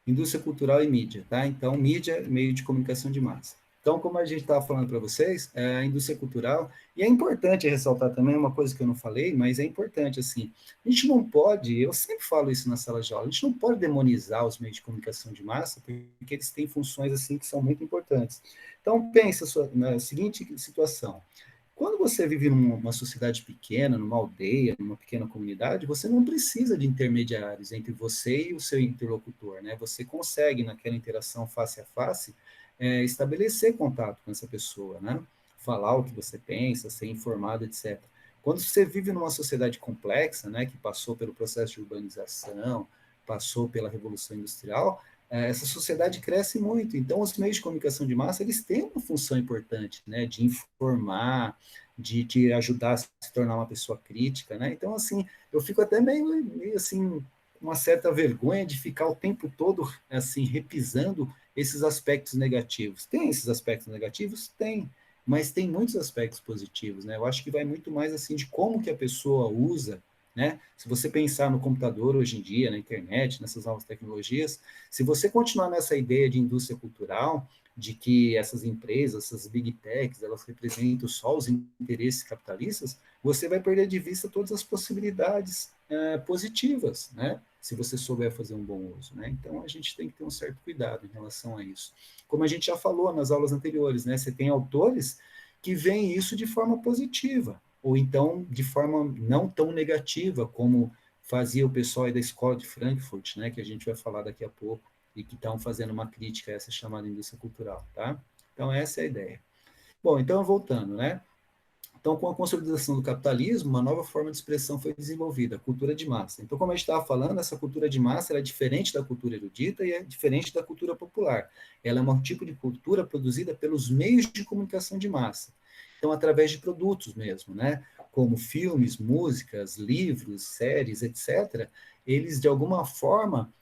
indústria cultural e mídia, tá? Então, mídia, meio de comunicação de massa. Então, como a gente estava falando para vocês, a indústria cultural, e é importante ressaltar também uma coisa que eu não falei, mas é importante, assim, a gente não pode, eu sempre falo isso na sala de aula, a gente não pode demonizar os meios de comunicação de massa, porque eles têm funções, assim, que são muito importantes. Então, pensa na seguinte situação, quando você vive numa sociedade pequena, numa aldeia, numa pequena comunidade, você não precisa de intermediários entre você e o seu interlocutor, né? Você consegue, naquela interação face a face, estabelecer contato com essa pessoa, né? Falar o que você pensa, ser informado, etc. Quando você vive numa sociedade complexa, né, que passou pelo processo de urbanização, passou pela Revolução Industrial, essa sociedade cresce muito. Então, os meios de comunicação de massa, eles têm uma função importante, né, de informar, de te ajudar a se tornar uma pessoa crítica, né? Então, assim, eu fico até meio assim, uma certa vergonha de ficar o tempo todo, assim, repisando esses aspectos negativos. Tem esses aspectos negativos? Tem, mas tem muitos aspectos positivos, né? Eu acho que vai muito mais, assim, de como que a pessoa usa, né? Se você pensar no computador hoje em dia, na internet, nessas novas tecnologias, se você continuar nessa ideia de indústria cultural, de que essas empresas, essas big techs, elas representam só os interesses capitalistas, você vai perder de vista todas as possibilidades positivas, né? Se você souber fazer um bom uso, né? Então, a gente tem que ter um certo cuidado em relação a isso. Como a gente já falou nas aulas anteriores, né? Você tem autores que veem isso de forma positiva, ou então de forma não tão negativa, como fazia o pessoal aí da escola de Frankfurt, né? Que a gente vai falar daqui a pouco, e que estão fazendo uma crítica a essa chamada indústria cultural, tá? Então, essa é a ideia. Bom, então, voltando, né? Então, com a consolidação do capitalismo, uma nova forma de expressão foi desenvolvida, a cultura de massa. Então, como a gente estava falando, essa cultura de massa é diferente da cultura erudita e é diferente da cultura popular. Ela é um tipo de cultura produzida pelos meios de comunicação de massa. Então, através de produtos mesmo, né? Como filmes, músicas, livros, séries, etc., eles, de alguma forma,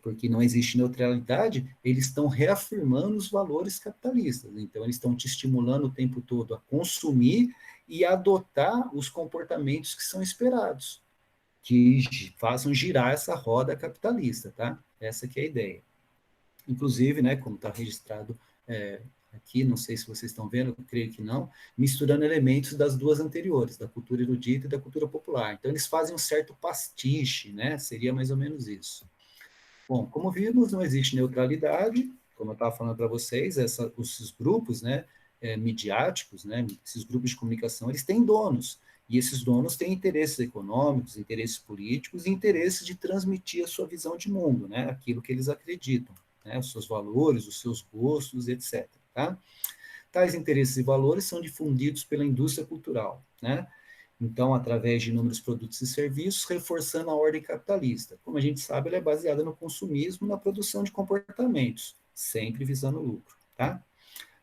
porque não existe neutralidade, eles estão reafirmando os valores capitalistas. Então, eles estão te estimulando o tempo todo a consumir e adotar os comportamentos que são esperados, que façam girar essa roda capitalista, tá? Essa que é a ideia. Inclusive, né, como está registrado aqui, não sei se vocês estão vendo, eu creio que não, misturando elementos das duas anteriores, da cultura erudita e da cultura popular. Então, eles fazem um certo pastiche, né? Seria mais ou menos isso. Bom, como vimos, não existe neutralidade, como eu estava falando para vocês, esses grupos, né, midiáticos, né, esses grupos de comunicação, eles têm donos, e esses donos têm interesses econômicos, interesses políticos e interesses de transmitir a sua visão de mundo, né, aquilo que eles acreditam, né, os seus valores, os seus gostos, etc. Tá? Tais interesses e valores são difundidos pela indústria cultural, né? Então, através de inúmeros produtos e serviços, reforçando a ordem capitalista. Como a gente sabe, ela é baseada no consumismo e na produção de comportamentos, sempre visando lucro, tá?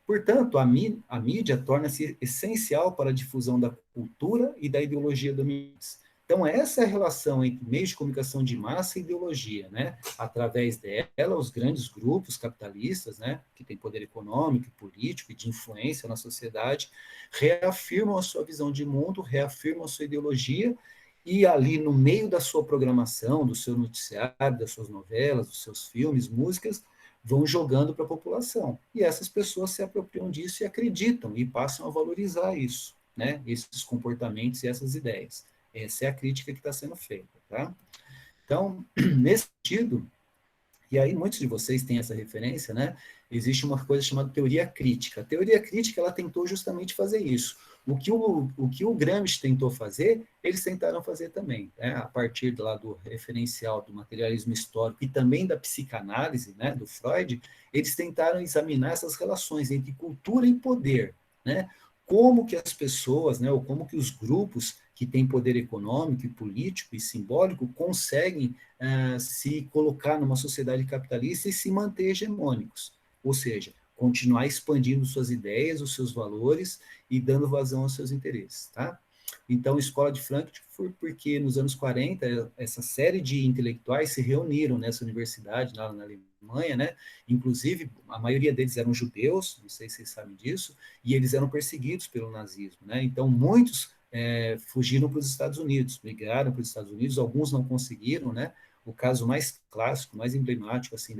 Portanto, a mídia torna-se essencial para a difusão da cultura e da ideologia dominantes. Então, essa é a relação entre meios de comunicação de massa e ideologia, né? Através dela, os grandes grupos capitalistas, né, que têm poder econômico, político e de influência na sociedade, reafirmam a sua visão de mundo, reafirmam a sua ideologia, e ali no meio da sua programação, do seu noticiário, das suas novelas, dos seus filmes, músicas, vão jogando para a população. E essas pessoas se apropriam disso e acreditam, e passam a valorizar isso, né? Esses comportamentos e essas ideias. Essa é a crítica que está sendo feita, tá? Então, nesse sentido, e aí muitos de vocês têm essa referência, né? Existe uma coisa chamada teoria crítica. A teoria crítica, ela tentou justamente fazer isso. O que o Gramsci tentou fazer, eles tentaram fazer também, né? A partir lá do referencial do materialismo histórico e também da psicanálise, né, do Freud, eles tentaram examinar essas relações entre cultura e poder, né? Como que as pessoas, né, ou como que os grupos que têm poder econômico e político e simbólico conseguem se colocar numa sociedade capitalista e se manter hegemônicos, ou seja, continuar expandindo suas ideias, os seus valores e dando vazão aos seus interesses, tá? Então, Escola de Frankfurt foi porque nos anos 40, essa série de intelectuais se reuniram nessa universidade, lá na Alemanha, né? Inclusive, a maioria deles eram judeus, não sei se vocês sabem disso, e eles eram perseguidos pelo nazismo, né? Então, muitos fugiram para os Estados Unidos, migraram para os Estados Unidos, alguns não conseguiram, né? O caso mais clássico, mais emblemático, assim,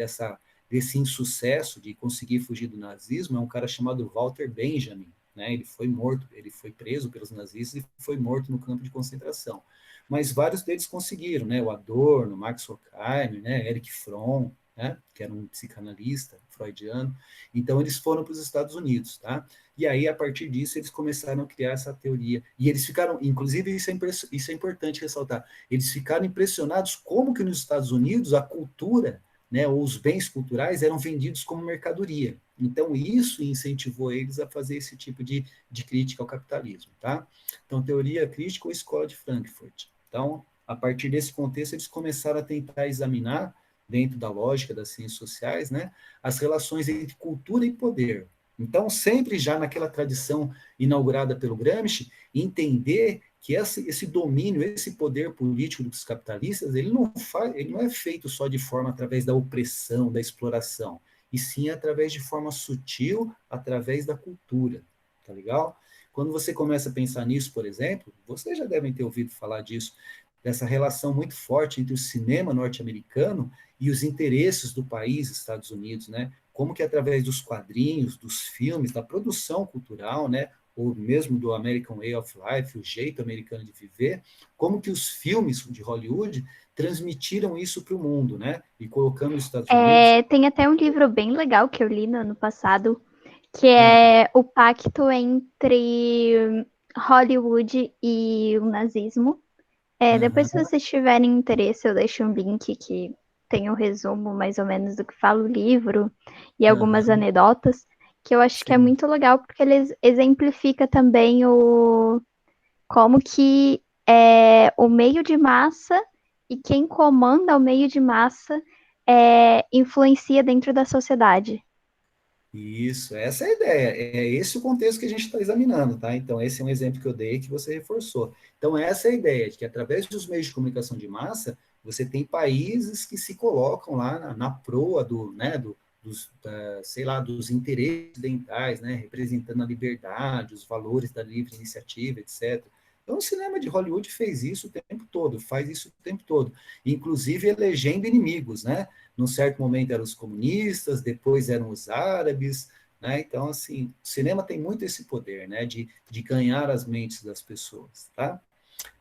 desse insucesso de conseguir fugir do nazismo é um cara chamado Walter Benjamin, né? Ele foi morto, ele foi preso pelos nazistas e foi morto no campo de concentração. Mas vários deles conseguiram, né? O Adorno, Max Horkheimer, né? Eric Fromm, né? Que era um psicanalista freudiano. Então, eles foram para os Estados Unidos, tá? E aí, a partir disso, eles começaram a criar essa teoria. E eles ficaram, inclusive, isso é importante ressaltar, eles ficaram impressionados como que nos Estados Unidos a cultura, né, ou os bens culturais eram vendidos como mercadoria. Então, isso incentivou eles a fazer esse tipo de crítica ao capitalismo, tá? Então, teoria crítica ou escola de Frankfurt. Então, a partir desse contexto, eles começaram a tentar examinar, dentro da lógica das ciências sociais, né, as relações entre cultura e poder. Então, sempre já naquela tradição inaugurada pelo Gramsci, entender que esse domínio, esse poder político dos capitalistas, ele não é feito só de forma através da opressão, da exploração, e sim através de forma sutil, através da cultura, tá legal? Quando você começa a pensar nisso, por exemplo, vocês já devem ter ouvido falar disso, dessa relação muito forte entre o cinema norte-americano e os interesses do país, Estados Unidos, né? Como que através dos quadrinhos, dos filmes, da produção cultural, né? Ou mesmo do American Way of Life, o jeito americano de viver, como que os filmes de Hollywood transmitiram isso para o mundo, né? E colocando os Estados Unidos... Tem até um livro bem legal que eu li no ano passado, que é O Pacto entre Hollywood e o Nazismo. Depois, se vocês tiverem interesse, eu deixo um link que tem um resumo, mais ou menos, do que fala o livro e algumas anedotas, que eu acho que é muito legal, porque ele exemplifica também como que o meio de massa e quem comanda o meio de massa influencia dentro da sociedade. Isso, essa é a ideia, é esse o contexto que a gente está examinando, tá? Então, esse é um exemplo que eu dei que você reforçou. Então, essa é a ideia, de que através dos meios de comunicação de massa, você tem países que se colocam lá na proa dos interesses ocidentais, né? Representando a liberdade, os valores da livre iniciativa, etc. Então, o cinema de Hollywood fez isso o tempo todo, faz isso o tempo todo, inclusive elegendo inimigos, né? Num certo momento eram os comunistas, depois eram os árabes, né? Então, assim, o cinema tem muito esse poder, né? De ganhar as mentes das pessoas, tá?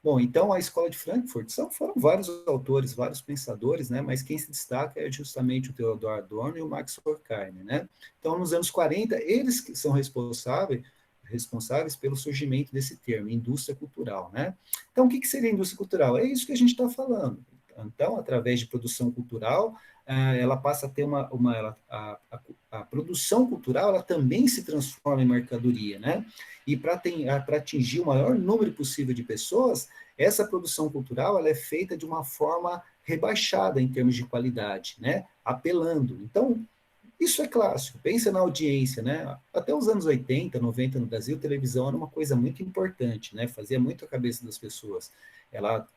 Bom, então a Escola de Frankfurt foram vários autores, vários pensadores, né? Mas quem se destaca é justamente o Theodor Adorno e o Max Horkheimer, né? Então, nos anos 40, eles que são responsáveis pelo surgimento desse termo, indústria cultural, né? Então, o que seria indústria cultural? É isso que a gente está falando. Então, através de produção cultural, ela passa a ter a produção cultural, ela também se transforma em mercadoria, né? E para atingir o maior número possível de pessoas, essa produção cultural ela é feita de uma forma rebaixada em termos de qualidade, né? Apelando. Então, isso é clássico, pensa na audiência, né? Até os anos 80, 90 no Brasil, televisão era uma coisa muito importante, né? Fazia muito a cabeça das pessoas.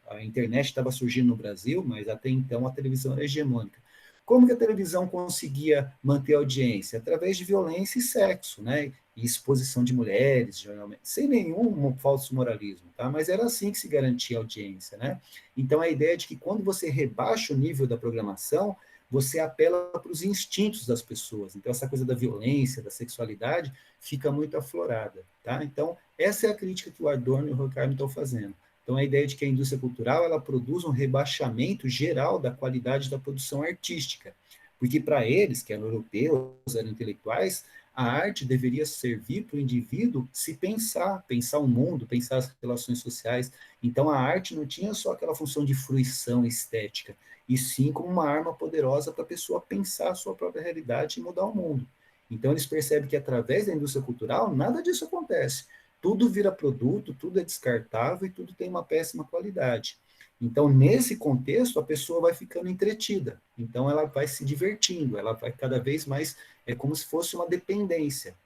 A internet estava surgindo no Brasil, mas até então a televisão era hegemônica. Como que a televisão conseguia manter a audiência? Através de violência e sexo, né? E exposição de mulheres, geralmente, sem nenhum falso moralismo, tá? Mas era assim que se garantia a audiência, né? Então a ideia de que quando você rebaixa o nível da programação, você apela para os instintos das pessoas. Então, essa coisa da violência, da sexualidade, fica muito aflorada. Tá? Então, essa é a crítica que o Adorno e o Horkheimer estão fazendo. Então, a ideia de que a indústria cultural ela produz um rebaixamento geral da qualidade da produção artística. Porque, para eles, que eram europeus, eram intelectuais, a arte deveria servir para o indivíduo se pensar o mundo, pensar as relações sociais. Então, a arte não tinha só aquela função de fruição estética, e sim como uma arma poderosa para a pessoa pensar a sua própria realidade e mudar o mundo. Então, eles percebem que, através da indústria cultural, nada disso acontece. Tudo vira produto, tudo é descartável e tudo tem uma péssima qualidade. Então, nesse contexto, a pessoa vai ficando entretida. Então, ela vai se divertindo, ela vai cada vez mais... É como se fosse uma dependência.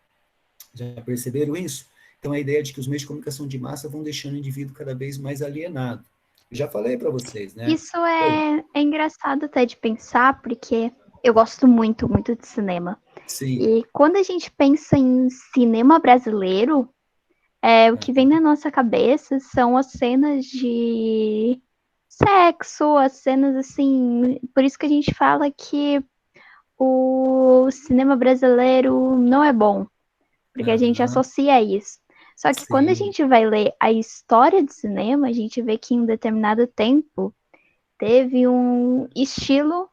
Já perceberam isso? Então, a ideia de que os meios de comunicação de massa vão deixando o indivíduo cada vez mais alienado. Eu já falei para vocês, né? Isso é engraçado até de pensar, porque eu gosto muito, muito de cinema. Sim. E quando a gente pensa em cinema brasileiro, o que vem na nossa cabeça são as cenas de sexo, as cenas assim. Por isso que a gente fala que o cinema brasileiro não é bom, porque a gente associa isso. Só que quando a gente vai ler a história do cinema, a gente vê que em um determinado tempo teve um estilo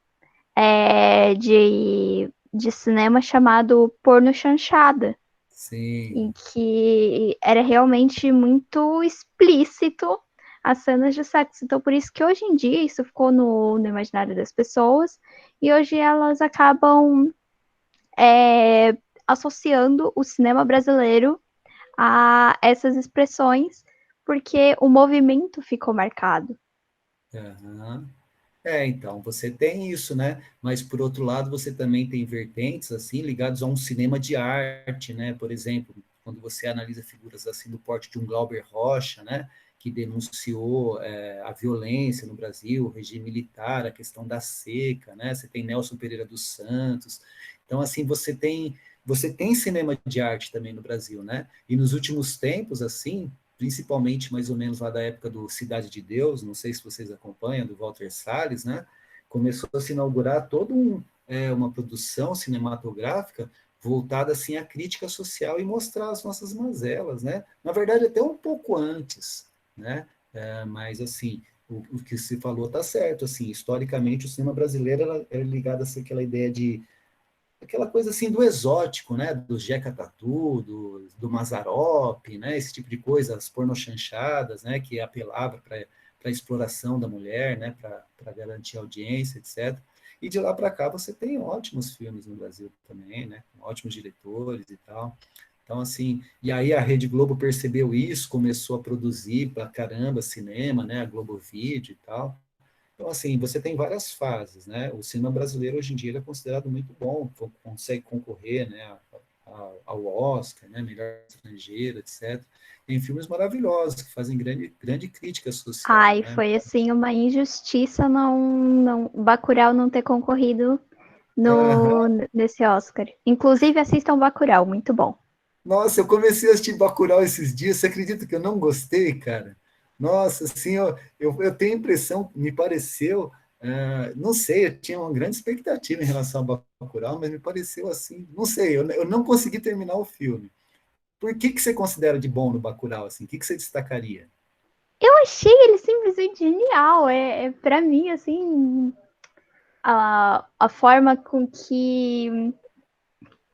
de cinema chamado porno chanchada. Sim. Em que era realmente muito explícito as cenas de sexo. Então, por isso que hoje em dia isso ficou no imaginário das pessoas, e hoje elas acabam associando o cinema brasileiro a essas expressões, porque o movimento ficou marcado. Aham. Então, você tem isso, né? Mas, por outro lado, você também tem vertentes, assim, ligados a um cinema de arte, né? Por exemplo, quando você analisa figuras, assim, do porte de um Glauber Rocha, né? Que denunciou a violência no Brasil, o regime militar, a questão da seca, né? Você tem Nelson Pereira dos Santos. Então, assim, você tem cinema de arte também no Brasil, né? E nos últimos tempos, assim, principalmente mais ou menos lá da época do Cidade de Deus, não sei se vocês acompanham, do Walter Salles, né? Começou a se inaugurar toda uma produção cinematográfica voltada assim à crítica social e mostrar as nossas mazelas, né? Na verdade, até um pouco antes, né? Mas assim, o que se falou está certo, assim, historicamente o cinema brasileiro era ligado a aquela ideia de aquela coisa assim do exótico, né? Do Jeca Tatu, do Mazzaropi, né? Esse tipo de coisa, as pornochanchadas, né? Que apelava para a exploração da mulher, né? Para garantir audiência, etc. E de lá para cá você tem ótimos filmes no Brasil também, né? Ótimos diretores e tal. Então, assim, e aí a Rede Globo percebeu isso, começou a produzir para caramba cinema, né? A Globo Vídeo e tal. Então, assim, você tem várias fases, né? O cinema brasileiro, hoje em dia, ele é considerado muito bom, consegue concorrer, né, ao Oscar, né, melhor estrangeiro, etc. Tem filmes maravilhosos que fazem grande crítica social, Ai, né? foi assim uma injustiça não Bacurau não ter concorrido Aham. nesse Oscar. Inclusive, assistam Bacurau, muito bom. Nossa, eu comecei a assistir Bacurau esses dias, você acredita que eu não gostei, cara? Nossa, assim, eu tenho a impressão, me pareceu, não sei, eu tinha uma grande expectativa em relação a Bacurau, mas me pareceu assim, não sei, eu não consegui terminar o filme. Por que você considera de bom no Bacurau, assim? O que você destacaria? Eu achei ele simplesmente genial. Para mim, assim, a forma com que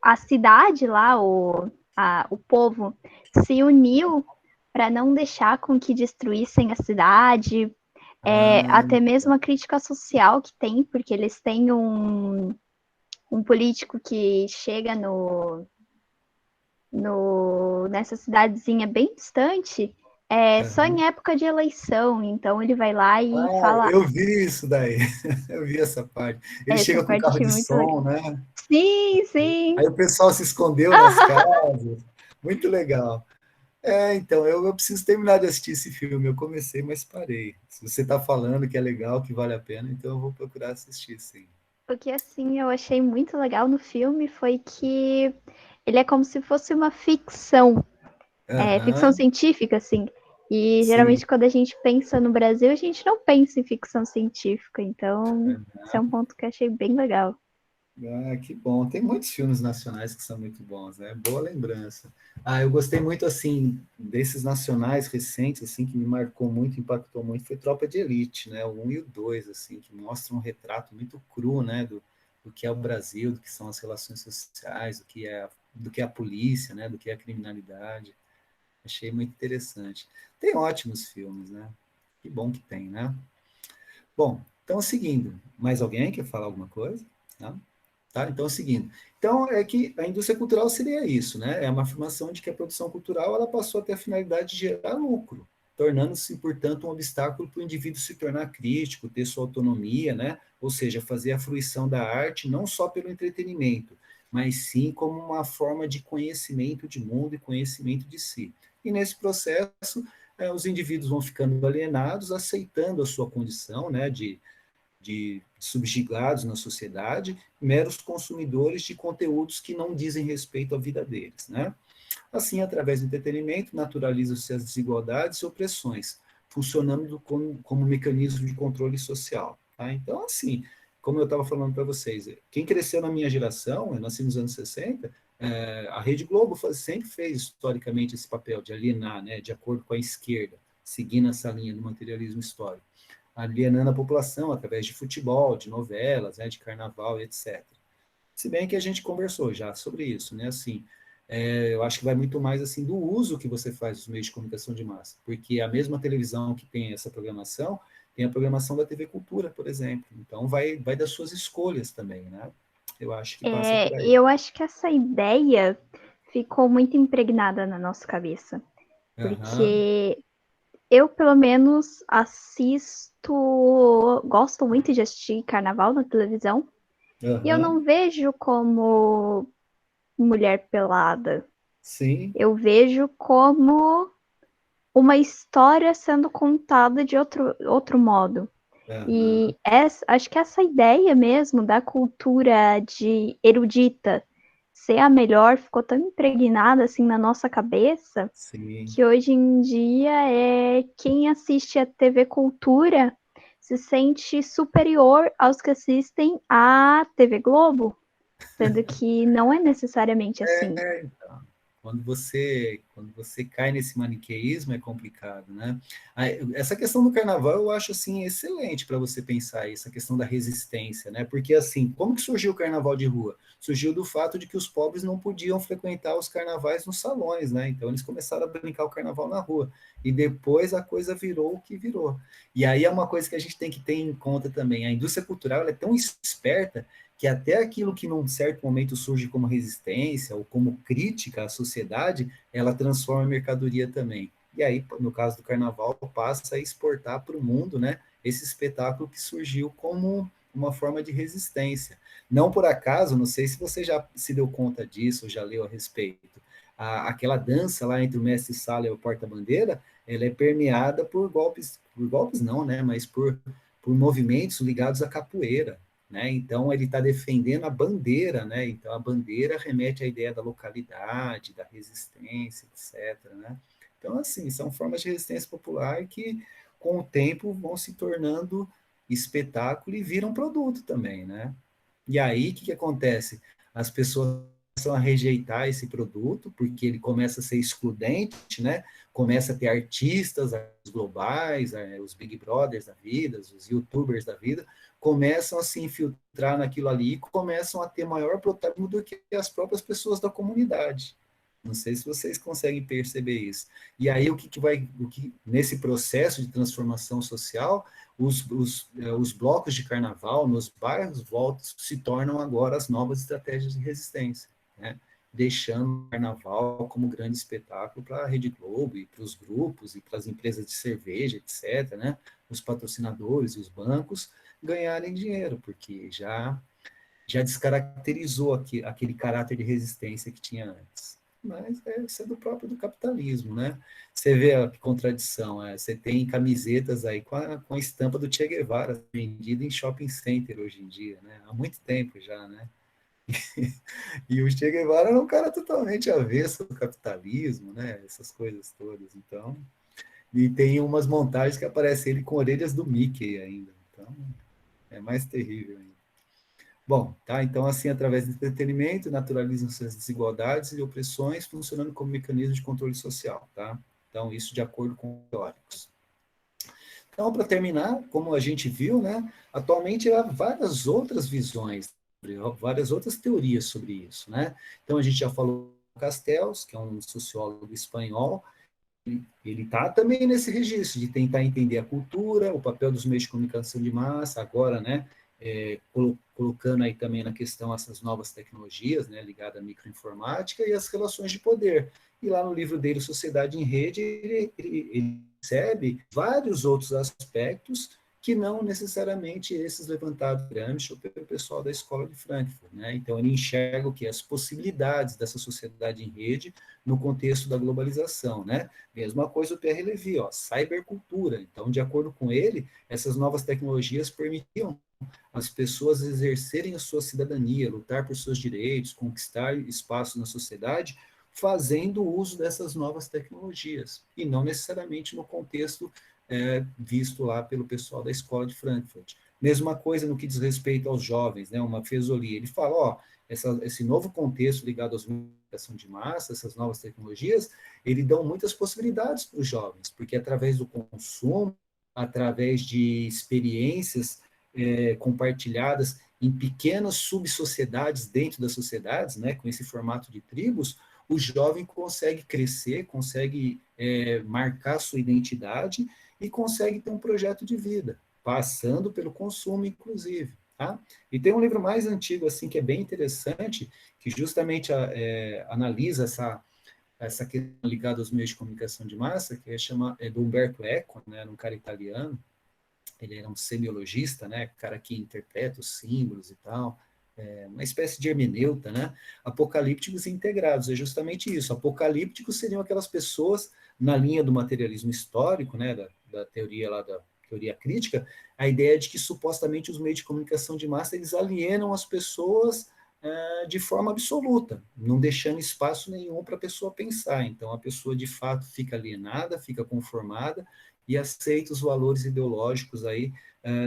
a cidade lá, o povo, se uniu para não deixar com que destruíssem a cidade, Ah, até mesmo a crítica social que tem, porque eles têm um político que chega nessa cidadezinha bem distante, só aham. em época de eleição. Então ele vai lá e fala. Eu vi isso daí, eu vi essa parte. Ele Essa chega com parte carro achei de muito legal. som, né? Sim, sim. Aí o pessoal se escondeu nas casas. Muito legal. Então, eu preciso terminar de assistir esse filme. Eu comecei, mas parei. Se você está falando que é legal, que vale a pena, então eu vou procurar assistir, sim. O que assim eu achei muito legal no filme foi que ele é como se fosse uma ficção, ficção Aham, científica, assim. E sim. geralmente quando a gente pensa no Brasil, a gente não pensa em ficção científica. Então, esse é um ponto que eu achei bem legal. Que bom. Tem muitos filmes nacionais que são muito bons, né? Boa lembrança. Eu gostei muito, assim, desses nacionais recentes, assim, que me marcou muito, impactou muito, foi Tropa de Elite, né? O 1 e o 2, assim, que mostram um retrato muito cru, né? Do que é o Brasil, do que são as relações sociais, do que é a polícia, né? Do que é a criminalidade. Achei muito interessante. Tem ótimos filmes, né? Que bom que tem, né? Bom, então, seguindo, mais alguém quer falar alguma coisa? Não? Tá? Então, seguindo. Então, é que a indústria cultural seria isso, né? É uma afirmação de que a produção cultural ela passou a ter a finalidade de gerar lucro, tornando-se, portanto, um obstáculo para o indivíduo se tornar crítico, ter sua autonomia, né? Ou seja, fazer a fruição da arte não só pelo entretenimento, mas sim como uma forma de conhecimento de mundo e conhecimento de si. E nesse processo, os indivíduos vão ficando alienados, aceitando a sua condição, né, de subjugados na sociedade, meros consumidores de conteúdos que não dizem respeito à vida deles, né? Assim, através do entretenimento, naturalizam-se as desigualdades e opressões, funcionando como mecanismo de controle social. Tá? Então, assim, como eu estava falando para vocês, quem cresceu na minha geração, eu nasci nos anos 60, a Rede Globo sempre fez historicamente esse papel de alienar, né, de acordo com a esquerda, seguindo essa linha do materialismo histórico, alienando a população através de futebol, de novelas, né, de carnaval, etc. Se bem que a gente conversou já sobre isso, né? Assim, eu acho que vai muito mais assim do uso que você faz dos meios de comunicação de massa, porque a mesma televisão que tem essa programação tem a programação da TV Cultura, por exemplo. Então vai das suas escolhas também, né? Eu acho que passa por aí. Eu acho que essa ideia ficou muito impregnada na nossa cabeça. Aham, Porque eu, pelo menos, gosto muito de assistir carnaval na televisão, e eu aham, não vejo como mulher pelada. sim, Eu vejo como uma história sendo contada de outro modo. aham, E acho que essa ideia mesmo da cultura de erudita ser a melhor ficou tão impregnada assim na nossa cabeça sim. que hoje em dia quem assiste a TV Cultura se sente superior aos que assistem à TV Globo, sendo que não é necessariamente assim. Quando você cai nesse maniqueísmo é complicado, né? Essa questão do carnaval eu acho assim excelente para você pensar essa questão da resistência, né? Porque assim, como que surgiu o carnaval de rua? Surgiu do fato de que os pobres não podiam frequentar os carnavais nos salões, né? Então eles começaram a brincar o carnaval na rua. E depois a coisa virou o que virou. E aí é uma coisa que a gente tem que ter em conta também. A indústria cultural ela é tão esperta que até aquilo que num certo momento surge como resistência ou como crítica à sociedade, ela transforma em mercadoria também. E aí, no caso do carnaval, passa a exportar para o mundo, né, esse espetáculo que surgiu como uma forma de resistência. Não por acaso, não sei se você já se deu conta disso, ou já leu a respeito, aquela dança lá entre o mestre-sala e o porta-bandeira, ela é permeada por golpes não, né, mas por movimentos ligados à capoeira, né? Então ele está defendendo a bandeira, né? Então a bandeira remete à ideia da localidade, da resistência, etc., né? Então assim, são formas de resistência popular que com o tempo vão se tornando espetáculo e viram produto também, né? E aí o que acontece? As pessoas começam a rejeitar esse produto porque ele começa a ser excludente, né? Começa a ter artistas os globais, os Big Brothers da vida, os YouTubers da vida, começam a se infiltrar naquilo ali e começam a ter maior protagonismo do que as próprias pessoas da comunidade. Não sei se vocês conseguem perceber isso. E aí nesse processo de transformação social, os blocos de carnaval nos bairros se tornam agora as novas estratégias de resistência, né? Deixando o carnaval como grande espetáculo para a Rede Globo e para os grupos e para as empresas de cerveja, etc., né? Os patrocinadores e os bancos ganharem dinheiro, porque já descaracterizou aquele caráter de resistência que tinha antes. Mas isso é do próprio do capitalismo, né? Você vê a contradição, você tem camisetas aí com a estampa do Che Guevara vendida em shopping center hoje em dia, né? Há muito tempo já, né? E o Che Guevara era um cara totalmente avesso ao capitalismo, né? Essas coisas todas. Então, e tem umas montagens que aparece ele com orelhas do Mickey ainda. Então, é mais terrível ainda. Bom, tá? Então, assim, através do entretenimento, naturalizam-se as desigualdades e opressões, funcionando como mecanismo de controle social, tá? Então, isso de acordo com os teóricos. Então, para terminar, como a gente viu, né, atualmente há várias outras visões, várias outras teorias sobre isso, né? Então, a gente já falou do Castells, que é um sociólogo espanhol, ele está também nesse registro de tentar entender a cultura, o papel dos meios de comunicação de massa, agora, né, colocando aí também na questão essas novas tecnologias, né, ligadas à microinformática e as relações de poder. E lá no livro dele, Sociedade em Rede, ele percebe vários outros aspectos que não necessariamente esses levantados por Gramsci ou pelo pessoal da Escola de Frankfurt, né? Então ele enxerga o que as possibilidades dessa sociedade em rede no contexto da globalização, né? Mesma coisa o Pierre Levy, ó, cybercultura. Então, de acordo com ele, essas novas tecnologias permitiam as pessoas exercerem a sua cidadania, lutar por seus direitos, conquistar espaço na sociedade, fazendo uso dessas novas tecnologias, e não necessariamente no contexto visto lá pelo pessoal da Escola de Frankfurt. Mesma coisa no que diz respeito aos jovens, né? Uma Fesoli, ele fala, ó, esse novo contexto ligado às comunicação de massa, essas novas tecnologias, ele dão muitas possibilidades para os jovens, porque através do consumo, através de experiências compartilhadas em pequenas subsociedades dentro das sociedades, né, com esse formato de tribos, o jovem consegue crescer, consegue marcar sua identidade e consegue ter um projeto de vida, passando pelo consumo, inclusive. tá? E tem um livro mais antigo, assim, que é bem interessante, que justamente analisa essa questão ligada aos meios de comunicação de massa, que é do Umberto Eco, né, um cara italiano. Ele era um semiologista, né, cara que interpreta os símbolos e tal, uma espécie de hermeneuta, né, apocalípticos e integrados, é justamente isso. Apocalípticos seriam aquelas pessoas, na linha do materialismo histórico, né, da teoria lá, da teoria crítica, a ideia de que supostamente os meios de comunicação de massa, eles alienam as pessoas de forma absoluta, não deixando espaço nenhum para a pessoa pensar. Então, a pessoa, de fato, fica alienada, fica conformada, e aceita os valores ideológicos aí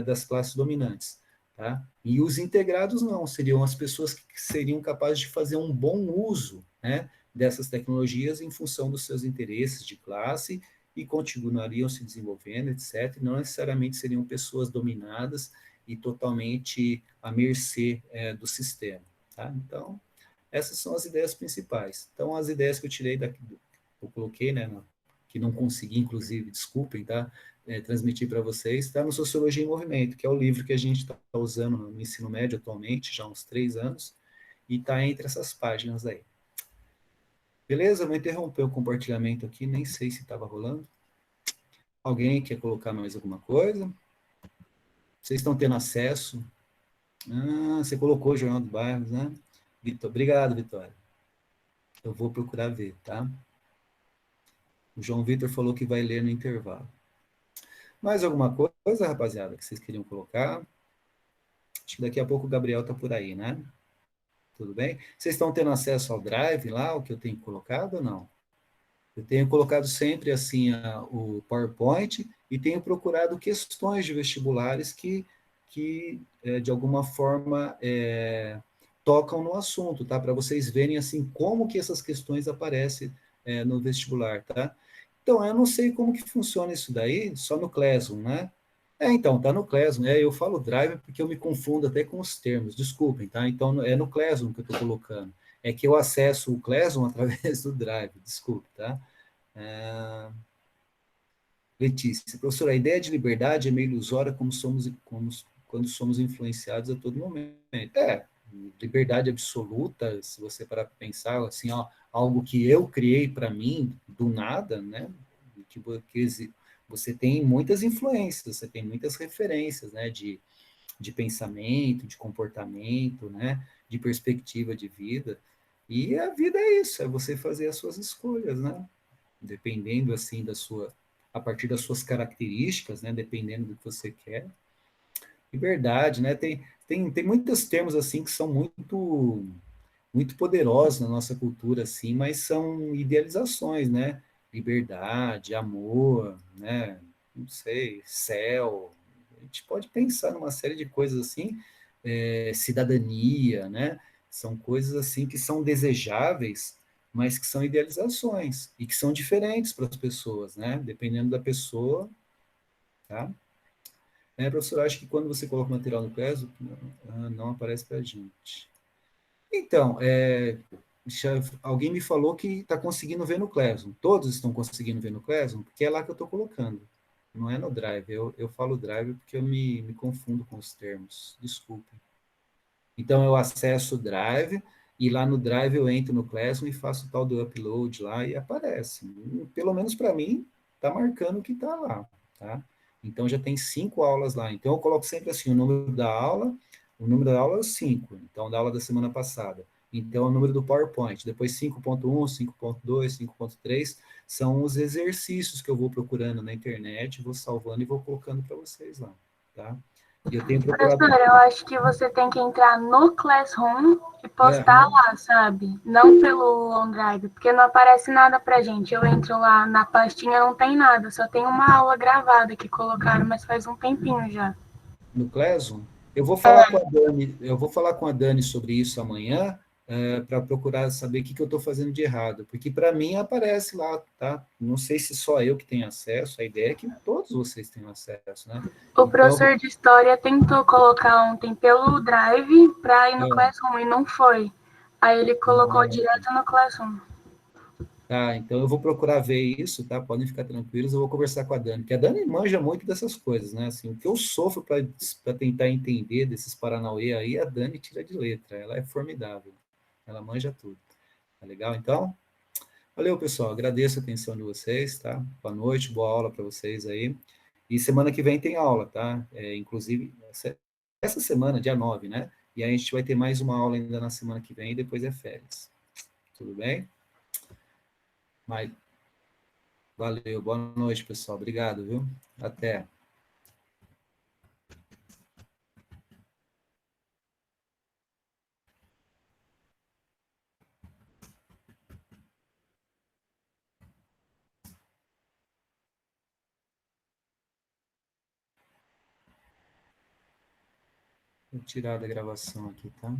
das classes dominantes. Tá? E os integrados não, seriam as pessoas que seriam capazes de fazer um bom uso, né, dessas tecnologias em função dos seus interesses de classe e continuariam se desenvolvendo, etc. Não necessariamente seriam pessoas dominadas e totalmente à mercê do sistema. Tá? Então, essas são as ideias principais. Então, as ideias que eu tirei daqui, eu coloquei, né, que não consegui, inclusive, desculpem, tá? Transmitir para vocês, está no Sociologia em Movimento, que é o livro que a gente está usando no ensino médio atualmente, já há uns 3 anos, e está entre essas páginas aí. Beleza? Vou interromper o compartilhamento aqui, nem sei se estava rolando. Alguém quer colocar mais alguma coisa? Vocês estão tendo acesso? Você colocou o Jornal do Bairro, né? Obrigado, Vitória. Eu vou procurar ver, tá? O João Vitor falou que vai ler no intervalo. Mais alguma coisa, rapaziada, que vocês queriam colocar? Acho que daqui a pouco o Gabriel tá por aí, né? Tudo bem? Vocês estão tendo acesso ao Drive lá, o que eu tenho colocado ou não? Eu tenho colocado sempre, assim, o PowerPoint e tenho procurado questões de vestibulares que de alguma forma, tocam no assunto, tá? Para vocês verem, assim, como que essas questões aparecem no vestibular, tá? Então, eu não sei como que funciona isso daí, só no Classroom, né? Então, tá no Classroom, eu falo Drive porque eu me confundo até com os termos, desculpem, tá? Então, é no Classroom que eu estou colocando. É que eu acesso o Classroom através do Drive, desculpe, tá? Letícia, professora, a ideia de liberdade é meio ilusória quando somos influenciados a todo momento. Liberdade absoluta, se você parar para pensar, assim, algo que eu criei para mim, do nada, né? Que você tem muitas influências, você tem muitas referências, né? De pensamento, de comportamento, né? De perspectiva de vida. E a vida é isso, é você fazer as suas escolhas, né? Dependendo, assim, a partir das suas características, né? Dependendo do que você quer. Liberdade, né? Tem muitos termos, assim, que são muito poderosos na nossa cultura, assim, mas são idealizações, né? Liberdade, amor, né? Não sei, céu. A gente pode pensar numa série de coisas assim, cidadania, né? São coisas assim que são desejáveis, mas que são idealizações e que são diferentes para as pessoas, né? Dependendo da pessoa, tá? Professor, acho que quando você coloca o material no Classroom, não aparece para a gente. Então, alguém me falou que está conseguindo ver no Classroom. Todos estão conseguindo ver no Classroom, porque é lá que eu estou colocando. Não é no Drive. Eu falo Drive porque eu me confundo com os termos. Desculpe. Então, eu acesso o Drive, e lá no Drive eu entro no Classroom e faço o tal do upload lá e aparece. Pelo menos para mim, está marcando que está lá, tá? Então, já tem 5 aulas lá. Então, eu coloco sempre assim, o número da aula é o 5, então, da aula da semana passada. Então, o número do PowerPoint. Depois, 5.1, 5.2, 5.3, são os exercícios que eu vou procurando na internet, vou salvando e vou colocando para vocês lá, tá? E eu tenho procurado... Professora, eu acho que você tem que entrar no Classroom e postar lá, sabe? Não pelo OneDrive, porque não aparece nada pra gente. Eu entro lá na pastinha, não tem nada, só tem uma aula gravada que colocaram, mas faz um tempinho já. No Classroom? Eu vou falar com a Dani sobre isso amanhã, para procurar saber o que eu estou fazendo de errado, porque para mim aparece lá, tá? Não sei se só eu que tenho acesso, a ideia é que todos vocês tenham acesso, né? O professor de História tentou colocar ontem pelo Drive para ir no Classroom e não foi. Aí ele colocou direto no Classroom. Tá, então eu vou procurar ver isso, tá? Podem ficar tranquilos, eu vou conversar com a Dani, porque a Dani manja muito dessas coisas, né? Assim, o que eu sofro para tentar entender desses Paranauê aí, a Dani tira de letra, ela é formidável, ela manja tudo, tá legal? Então, valeu, pessoal, agradeço a atenção de vocês, tá? Boa noite, boa aula para vocês aí, e semana que vem tem aula, tá? Inclusive, essa semana, dia 9, né? E aí a gente vai ter mais uma aula ainda na semana que vem, e depois é férias, tudo bem? Mas valeu, boa noite, pessoal. Obrigado, viu? Até. Vou tirar da gravação aqui, tá?